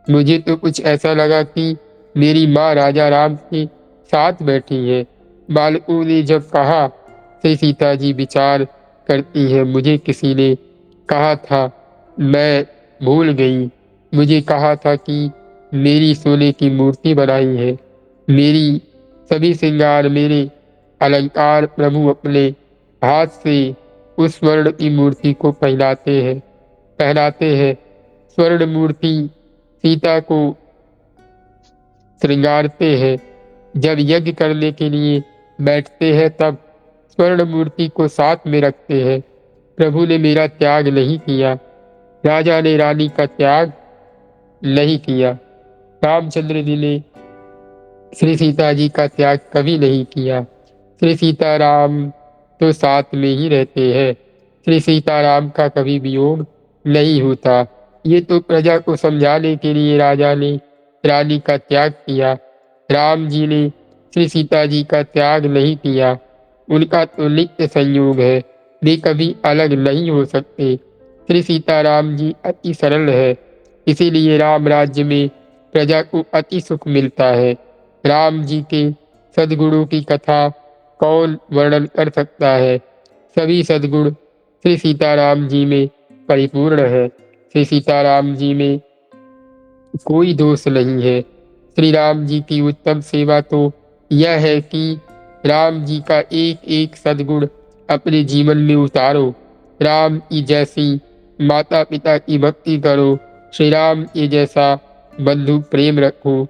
मुझे तो कुछ ऐसा लगा कि मेरी माँ राजा राम के साथ बैठी है। बालकों ने जब कहा श्री सीता जी विचार करती है, मुझे किसी ने कहा था, मैं भूल गई, मुझे कहा था कि मेरी सोने की मूर्ति बनाई है, मेरी सभी श्रृंगार, मेरे अलंकार प्रभु अपने हाथ से उस स्वर्ण की मूर्ति को पहनाते हैं। स्वर्ण मूर्ति सीता को श्रृंगारते हैं। जब यज्ञ करने के लिए बैठते हैं तब स्वर्ण मूर्ति को साथ में रखते हैं। प्रभु ने मेरा त्याग नहीं किया, राजा ने रानी का त्याग नहीं किया। रामचंद्र जी ने श्री सीता जी का त्याग कभी नहीं किया। श्री सीताराम तो साथ में ही रहते हैं। श्री सीताराम का कभी वियोग नहीं होता। ये तो प्रजा को समझाने के लिए राजा ने रानी का त्याग किया। राम जी ने श्री सीता जी का त्याग नहीं किया। उनका तो नित्य संयोग है, वे कभी अलग नहीं हो सकते। श्री सीताराम जी अति सरल है, इसीलिए राम राज्य में प्रजा को अति सुख मिलता है। राम जी के सद्गुणों की कथा कौन वर्णन कर सकता है? सभी सद्गुण श्री सीताराम जी में परिपूर्ण है। श्री सीताराम जी में कोई दोष नहीं है। श्री राम जी की उत्तम सेवा तो यह है कि राम जी का एक एक सद्गुण अपने जीवन में उतारो। राम की जैसी माता पिता की भक्ति करो। श्री राम के जैसा बंधु प्रेम रखो।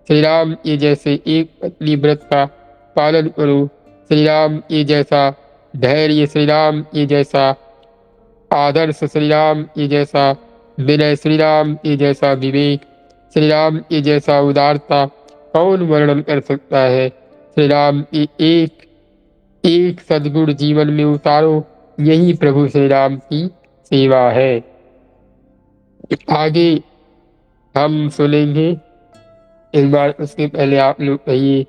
श्री राम के जैसे एक पत्नी व्रत का पालन करो। श्री राम के जैसा धैर्य, श्री राम के जैसा आदर्श, श्री राम के जैसा विनय, श्री राम के जैसा विवेक, श्री राम के जैसा उदारता कौन वर्णन कर सकता है। श्री राम की एक एक सद्गुण जीवन में उतारो, यही प्रभु श्री राम की सेवा है। आगे हम सुनेंगे, एक बार उसके पहले आप लोग कहिए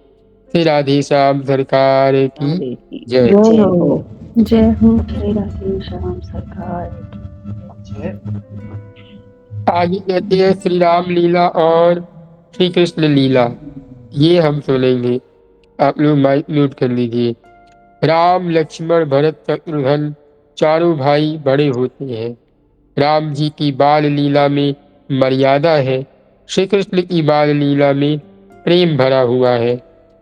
श्री राधे श्याम सरकार की जय। जय हो। जय हो। श्री राधे श्याम सरकार की। आगे कहते हैं श्री राम लीला और श्री कृष्ण लीला, ये हम सुनेंगे। आप लोग माइक म्यूट कर लीजिए। राम लक्ष्मण भरत शत्रुघ्न चारों भाई बड़े होते हैं। राम जी की बाल लीला में मर्यादा है, श्री कृष्ण की बाल लीला में प्रेम भरा हुआ है।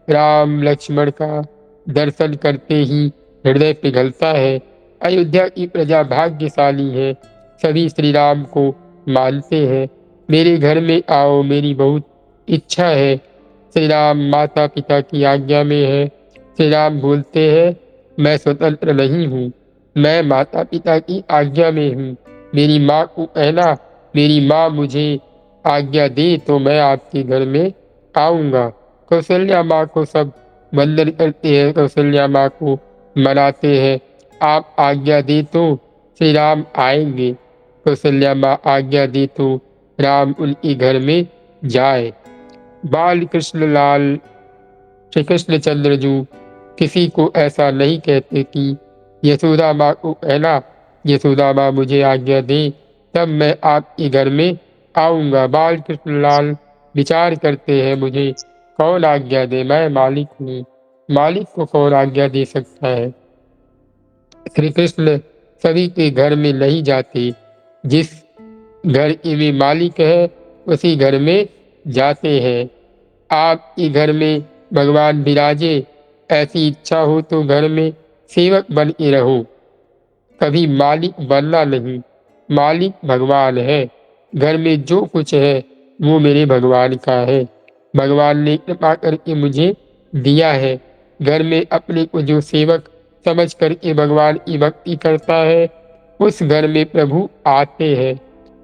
राम लक्ष्मण का दर्शन करते ही हृदय पिघलता है। अयोध्या की प्रजा भाग्यशाली है, सभी श्री राम को मानते हैं। मेरे घर में आओ, मेरी बहुत इच्छा है। श्री राम माता पिता की आज्ञा में है। श्री राम बोलते हैं, मैं स्वतंत्र नहीं हूँ, मैं माता पिता की आज्ञा में हूँ। मेरी माँ को कहना, मेरी माँ मुझे आज्ञा दे तो मैं आपके घर में आऊँगा। कौशल्या माँ को सब वंदन करते हैं, कौशल्या माँ को मनाते हैं, आप आज्ञा दे तो श्री राम आएंगे। कौशल्या माँ आज्ञा दे तो राम उनके घर में जाए। बाल कृष्ण लाल श्री कृष्ण चंद्र जी किसी को ऐसा नहीं कहते कि यशोदा माँ को कहना, यशोदा माँ मुझे आज्ञा दे तब मैं आपके घर में आऊँगा। बाल कृष्ण लाल विचार करते हैं, मुझे कौन आज्ञा दे, मैं मालिक हूँ, मालिक को कौन आज्ञा दे सकता है। श्री कृष्ण सभी के घर में नहीं जाते, जिस घर के वे मालिक है उसी घर में जाते हैं। आपके घर में भगवान विराजे, ऐसी इच्छा हो तो घर में सेवक बन के रहो, कभी मालिक बनना नहीं। मालिक भगवान है, घर में जो कुछ है वो मेरे भगवान का है। भगवान ने कृपा करके मुझे दिया है। घर में अपने को जो सेवक समझ करके भगवान की भक्ति करता है, उस घर में प्रभु आते हैं।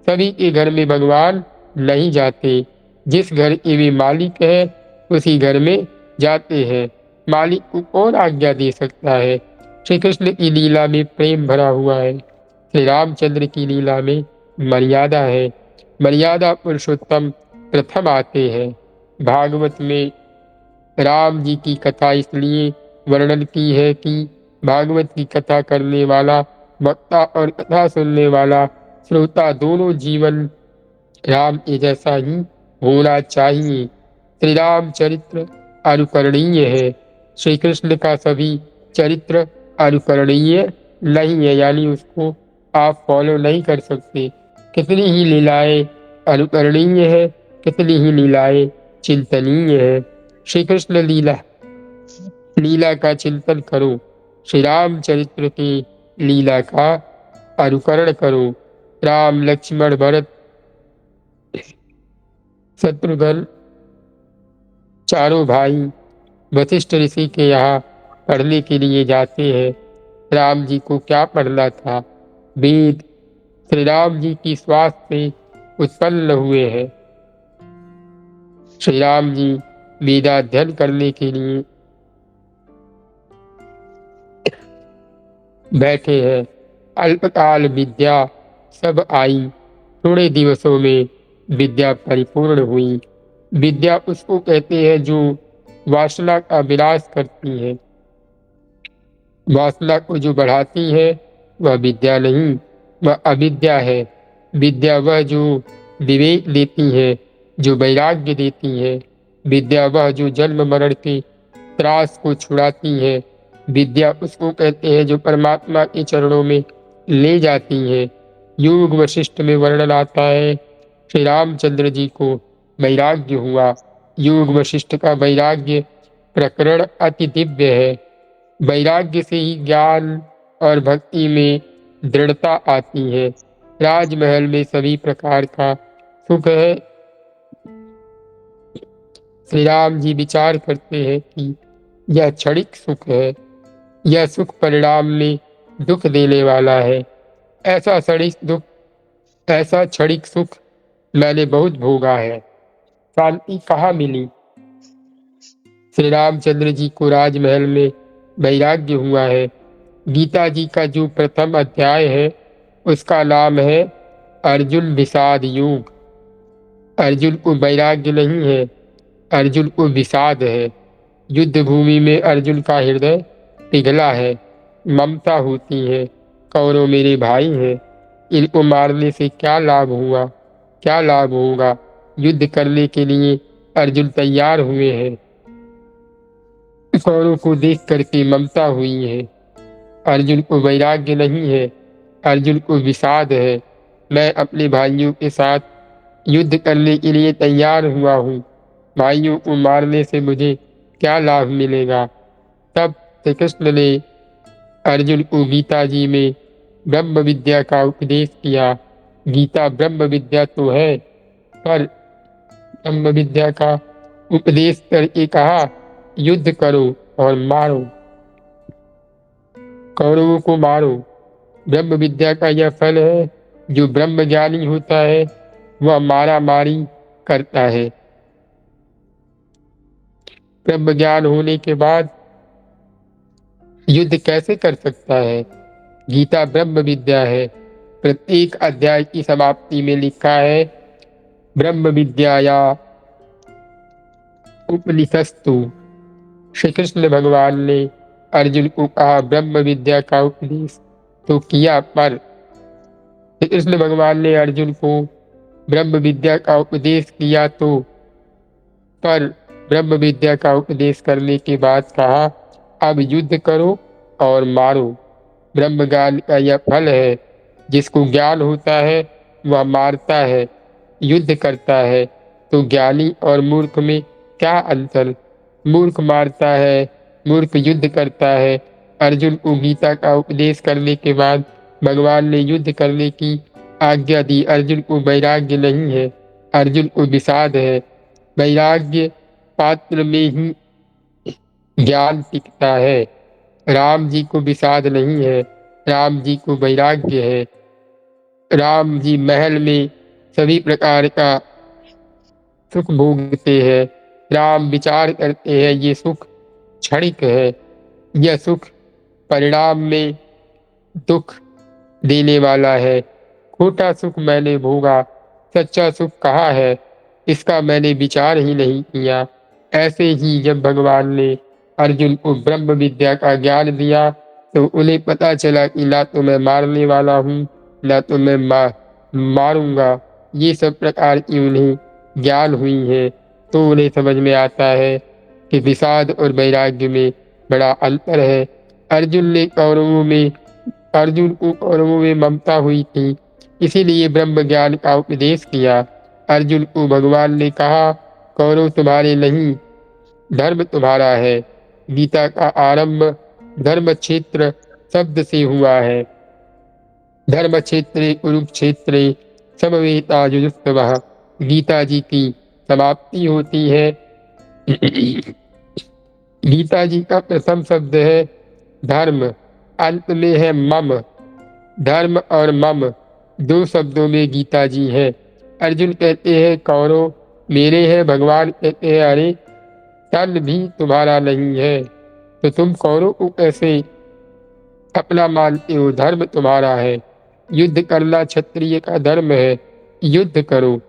सभी के घर में भगवान नहीं जाते, जिस घर के वे मालिक है उसी घर में जाते हैं। मालिक को कौन आज्ञा दे सकता है। श्री कृष्ण की लीला में प्रेम भरा हुआ है, श्री रामचंद्र की लीला में मर्यादा है। मर्यादा पुरुषोत्तम प्रथम आते हैं। भागवत में राम जी की कथा इसलिए वर्णन की है कि भागवत की कथा करने वाला वक्ता और कथा सुनने वाला श्रोता दोनों जीवन राम के जैसा ही होना चाहिए। श्री राम चरित्र अनुकरणीय है, श्री कृष्ण का सभी चरित्र अनुकरणीय नहीं है, यानी उसको आप फॉलो नहीं कर सकते। कितनी ही लीलाएं अनुकरणीय है, कितनी ही लीलाएं चिंतनीय है। श्री कृष्ण लीला का चिंतन करो, श्री राम चरित्र की लीला का अनुकरण करो। राम लक्ष्मण भरत शत्रुघ्न चारों भाई वशिष्ठ ऋषि के यहाँ पढ़ने के लिए जाते हैं। राम जी को क्या पढ़ना था, वेद श्री राम जी की श्वास से उत्पन्न हुए हैं। श्री राम जी वेदाध्ययन करने के लिए बैठे हैं। अल्पकाल विद्या सब आई, थोड़े दिवसों में विद्या परिपूर्ण हुई। विद्या उसको कहते हैं जो वासना का विनाश करती है। वासना को जो बढ़ाती है वह विद्या नहीं, वह अविद्या है। विद्या वह जो विवेक देती है, जो वैराग्य देती है। विद्या वह जो जन्म मरण के त्रास को छुड़ाती है। विद्या उसको कहते हैं जो परमात्मा के चरणों में ले जाती हैं। योग वशिष्ठ में वर्णन आता है, श्री रामचंद्र जी को वैराग्य हुआ। योग वशिष्ठ का वैराग्य प्रकरण अति दिव्य है। वैराग्य से ही ज्ञान और भक्ति में दृढ़ता आती है। राजमहल में सभी प्रकार का सुख है। श्री राम जी विचार करते हैं कि यह क्षणिक सुख है, यह सुख परिणाम में दुख देने वाला है। ऐसा क्षणिक सुख मैंने बहुत भोगा है, शांति कहाँ मिली। श्री रामचंद्र जी को राजमहल में वैराग्य हुआ है। गीता जी का जो प्रथम अध्याय है उसका नाम है अर्जुन विषाद योग। अर्जुन को वैराग्य नहीं है, अर्जुन को विषाद है। युद्ध भूमि में अर्जुन का हृदय पिघला है, ममता होती है, कौरव मेरे भाई हैं, इनको मारने से क्या लाभ हुआ, क्या लाभ होगा। युद्ध करने के लिए अर्जुन तैयार हुए हैं। कौरव को देख करके ममता हुई है। अर्जुन को वैराग्य नहीं है, अर्जुन को विषाद है। मैं अपने भाइयों के साथ युद्ध करने के लिए तैयार हुआ हूँ, भाइयों को मारने से मुझे क्या लाभ मिलेगा। तब श्री कृष्ण ने अर्जुन को गीता जी में ब्रह्म विद्या का उपदेश किया। गीता ब्रह्म विद्या तो है, पर ब्रह्म विद्या का उपदेश करके कहा युद्ध करो और मारो, कौरवों को मारो। ब्रह्म विद्या का यह फल है, जो ब्रह्म ज्ञानी होता है वह मारा मारी करता है। ब्रह्म ज्ञान होने के बाद युद्ध कैसे कर सकता है। गीता ब्रह्म विद्या है। प्रत्येक अध्याय की समाप्ति में लिखा है ब्रह्म विद्याया उपनिषस्तु। श्री कृष्ण भगवान ने अर्जुन को कहा ब्रह्म विद्या का उपदेश तो किया, पर श्री कृष्ण भगवान ने अर्जुन को ब्रह्म विद्या का उपदेश किया तो, पर ब्रह्म विद्या का उपदेश करने के बाद कहा अब युद्ध करो और मारो। ब्रह्म ज्ञान का यह फल है, जिसको ज्ञान होता है वह मारता है, युद्ध करता है। तो ज्ञानी और मूर्ख में क्या अंतर। मूर्ख मारता है, मूर्ख युद्ध करता है। अर्जुन को गीता का उपदेश करने के बाद भगवान ने युद्ध करने की आज्ञा दी। अर्जुन को वैराग्य नहीं है, अर्जुन को विषाद है। वैराग्य पात्र में ही ज्ञान टिकता है। राम जी को विषाद नहीं है, राम जी को वैराग्य है। राम जी महल में सभी प्रकार का सुख भोगते हैं। राम विचार करते हैं ये सुख क्षणिक है, यह सुख परिणाम में दुख देने वाला है। खोटा सुख मैंने भोगा, सच्चा सुख कहाँ है, इसका मैंने विचार ही नहीं किया। ऐसे ही जब भगवान ने अर्जुन को ब्रह्म विद्या का ज्ञान दिया तो उन्हें पता चला कि ना तो मैं मारने वाला हूँ, ना तो मैं मारूंगा। ये सब प्रकार की उन्हें ज्ञान हुई है, तो उन्हें समझ में आता है कि विषाद और वैराग्य में बड़ा अंतर है। अर्जुन को कौरवों में ममता हुई थी, इसीलिए ब्रह्म ज्ञान का उपदेश किया। अर्जुन को भगवान ने कहा कौरव तुम्हारे नहीं, धर्म तुम्हारा है। गीता का आरंभ धर्म क्षेत्र शब्द से हुआ है। धर्म क्षेत्रे कुरुक्षेत्रे समवेतायुयुत्सवः। गीता जी की समाप्ति होती है। गीता जी का प्रथम शब्द है धर्म, अंत में है मम। धर्म और मम दो शब्दों में गीता जी है। अर्जुन कहते हैं कौरव मेरे हैं, भगवान कहते हैं अरे तन भी तुम्हारा नहीं है, तो तुम कौरव को कैसे अपना मानते हो। धर्म तुम्हारा है, युद्ध करना क्षत्रिय का धर्म है, युद्ध करो।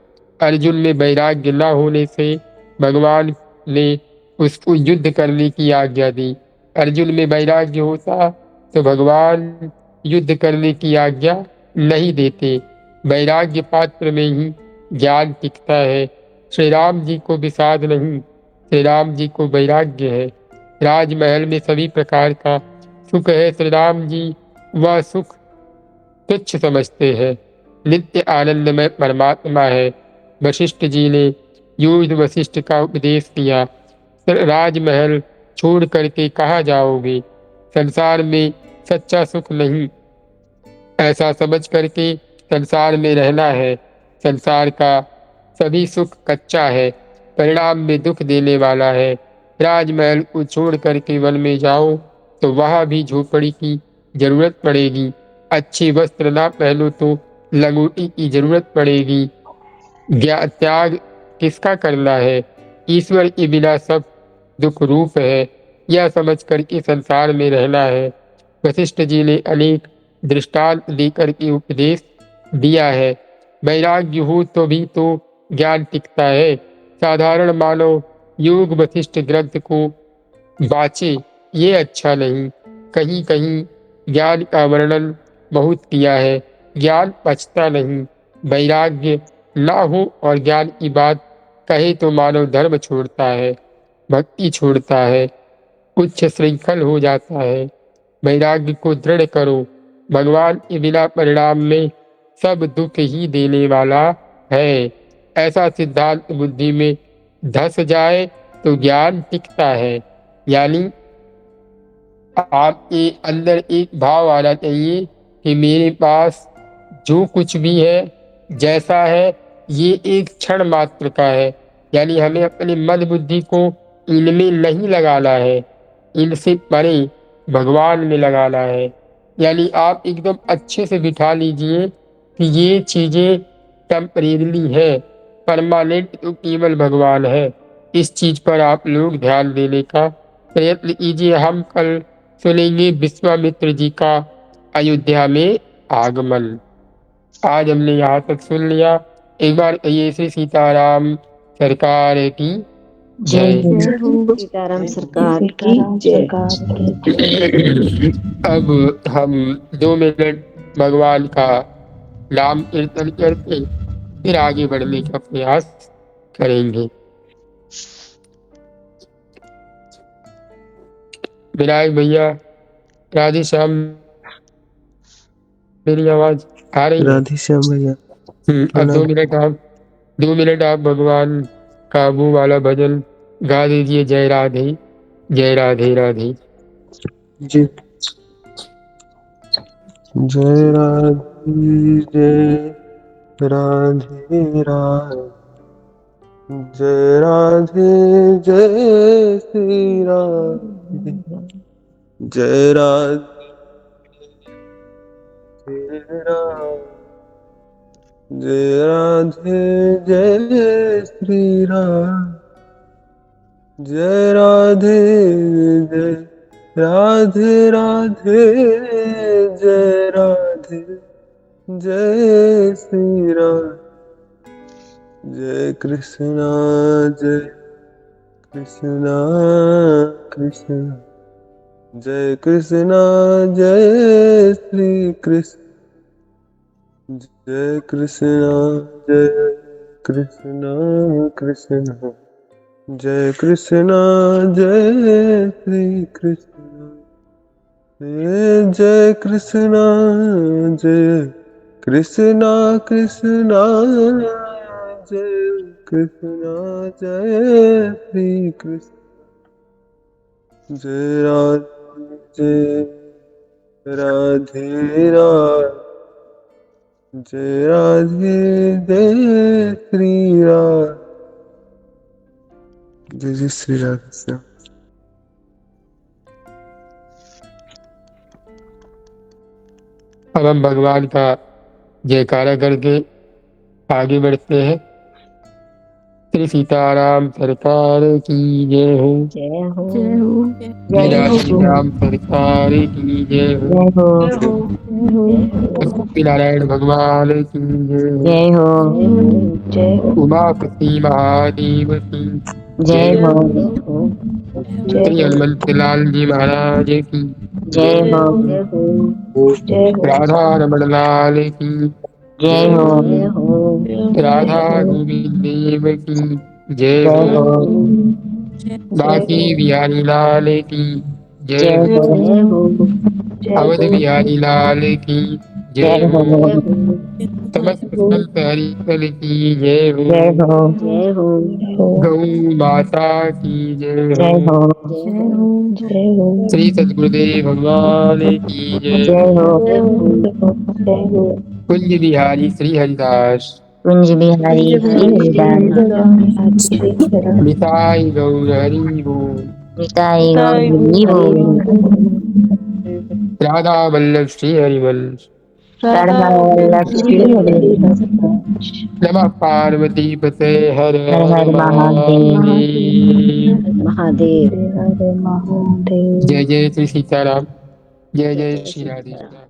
अर्जुन में वैराग्य न होने से भगवान ने उसको युद्ध करने की आज्ञा दी। अर्जुन में वैराग्य होता तो भगवान युद्ध करने की आज्ञा नहीं देते। वैराग्य पात्र में ही ज्ञान टिकता है। श्री राम जी को विषाद नहीं, श्री राम जी को वैराग्य है। राजमहल में सभी प्रकार का सुख है। श्री राम जी वह सुख तुच्छ समझते हैं। नित्य आनंदमय परमात्मा है। वशिष्ठ जी ने यूध वशिष्ठ का उपदेश किया। राजमहल छोड़ करके कहाँ जाओगे? संसार में सच्चा सुख नहीं, ऐसा समझ करके संसार में रहना है। संसार का सभी सुख कच्चा है, परिणाम में दुख देने वाला है। राजमहल को छोड़ करके वन में जाओ तो वहां भी झोपड़ी की जरूरत पड़ेगी। अच्छे वस्त्र ना पहनो तो लंगोटी की जरूरत पड़ेगी। त्याग किसका करना है? ईश्वर के बिना सब दुख रूप है, यह समझ करके संसार में रहना है। वशिष्ठ जी ने अनेक दृष्टांत देकर के उपदेश दिया है। वैराग्य हो तो भी तो ज्ञान टिकता है। साधारण मानव योग वशिष्ठ ग्रंथ को वाचे ये अच्छा नहीं। कहीं कहीं ज्ञान का वर्णन बहुत किया है, ज्ञान पचता नहीं। वैराग्य ना हो और ज्ञान की बात कहे तो मानव धर्म छोड़ता है, भक्ति छोड़ता है, उच्च श्रृंखल हो जाता है। वैराग्य को दृढ़ करो। भगवान के बिना परिणाम में सब दुख ही देने वाला है। ऐसा सिद्धांत बुद्धि में धस जाए तो ज्ञान टिकता है। यानी आपके अंदर एक भाव आना चाहिए कि मेरे पास जो कुछ भी है, जैसा है, ये एक क्षण मात्र का है। यानी हमें अपने मन बुद्धि को इनमें नहीं लगाना है, इनसे परे भगवान में लगाना है। यानी आप एकदम अच्छे से बिठा लीजिए कि ये चीजें टेम्परेरी है, परमानेंट तो केवल भगवान है। इस चीज पर आप लोग ध्यान देने का प्रयत्न कीजिए। हम कल सुनेंगे विश्वामित्र जी का अयोध्या में आगमन। आज हमने यहाँ तक सुन लिया। एक बार कहिए श्री सीताराम सरकार की जय जय। हो। सीताराम सरकार की सीताराम जय। सरकार की जय। अब हम 2 मिनट भगवान का नाम कीर्तन करके फिर आगे बढ़ने का प्रयास करेंगे। विनायक भैया, राधे श्याम, मेरी आवाज आ रही है? राधे श्याम भैया अब 2 मिनट आप भगवान का वो वाला भजन गा दीजिए। जय राधे, जय राधे राधे। जी। जय राधे जय राधे राधे, जय राधे जय श्री राधे, जय राधे जय राधे, जय राधे जय श्री राधे, जय राधे जय राधे राधे, जय राधे जय श्री राधे, जय कृष्णा कृष्णा कृष्ण, जय कृष्णा जय श्री कृष्ण, जय कृष्णा कृष्णा कृष्ण, जय कृष्णा जय श्री कृष्ण, जय कृष्णा जय कृष्णा कृष्णा, जय कृष्णा जय श्री कृष्ण, जय राधे राधे राधे, जय राधे जय श्री राधे, जय जय श्री राधे श्याम। अब हम भगवान का जयकारा करके आगे बढ़ते हैं। श्री सीताराम सरकार की जय हो। जय हो। श्री राम सरकार की जय हो। जय हो। लक्ष्मी नारायण भगवान की जय हो। जय हो। जय हो। उमापति महादेव की जय हो। जय श्री हो। हनुमंत लाल जी महाराज की जय हो। जय हो। राधा रमण लाल की जय हो। राधा गोविंद देव की जय जय हो। हो। बाकी बिहारी लाल की जय जय हो। हो। जय अवध हो। बिहारी लाल की जय हो। जय हो समस्त संत हरिफल की जय हो। जय हो। जय हो गौ माता की जय जय हो। हो। जय हो जय हो श्री सद्गुरुदेव भगवान की जय जय हो। हो। जय हो जय हो कुंज बिहारी श्री हरिदास कुंज बिहारी श्री हरिदास। श्री हरि निताई गौर हरि बोल। निताई गौरी हरि बोल। राधा वल्लभ श्री हरिवंश। राधा वल्लभ श्री हरिवंश। नमः पार्वती पते हर हर हर हर महादेव। महादेव। महादेव। हरे महादेव जय जय श्री सीताराम। जय जय जय श्री श्री राधे। राम।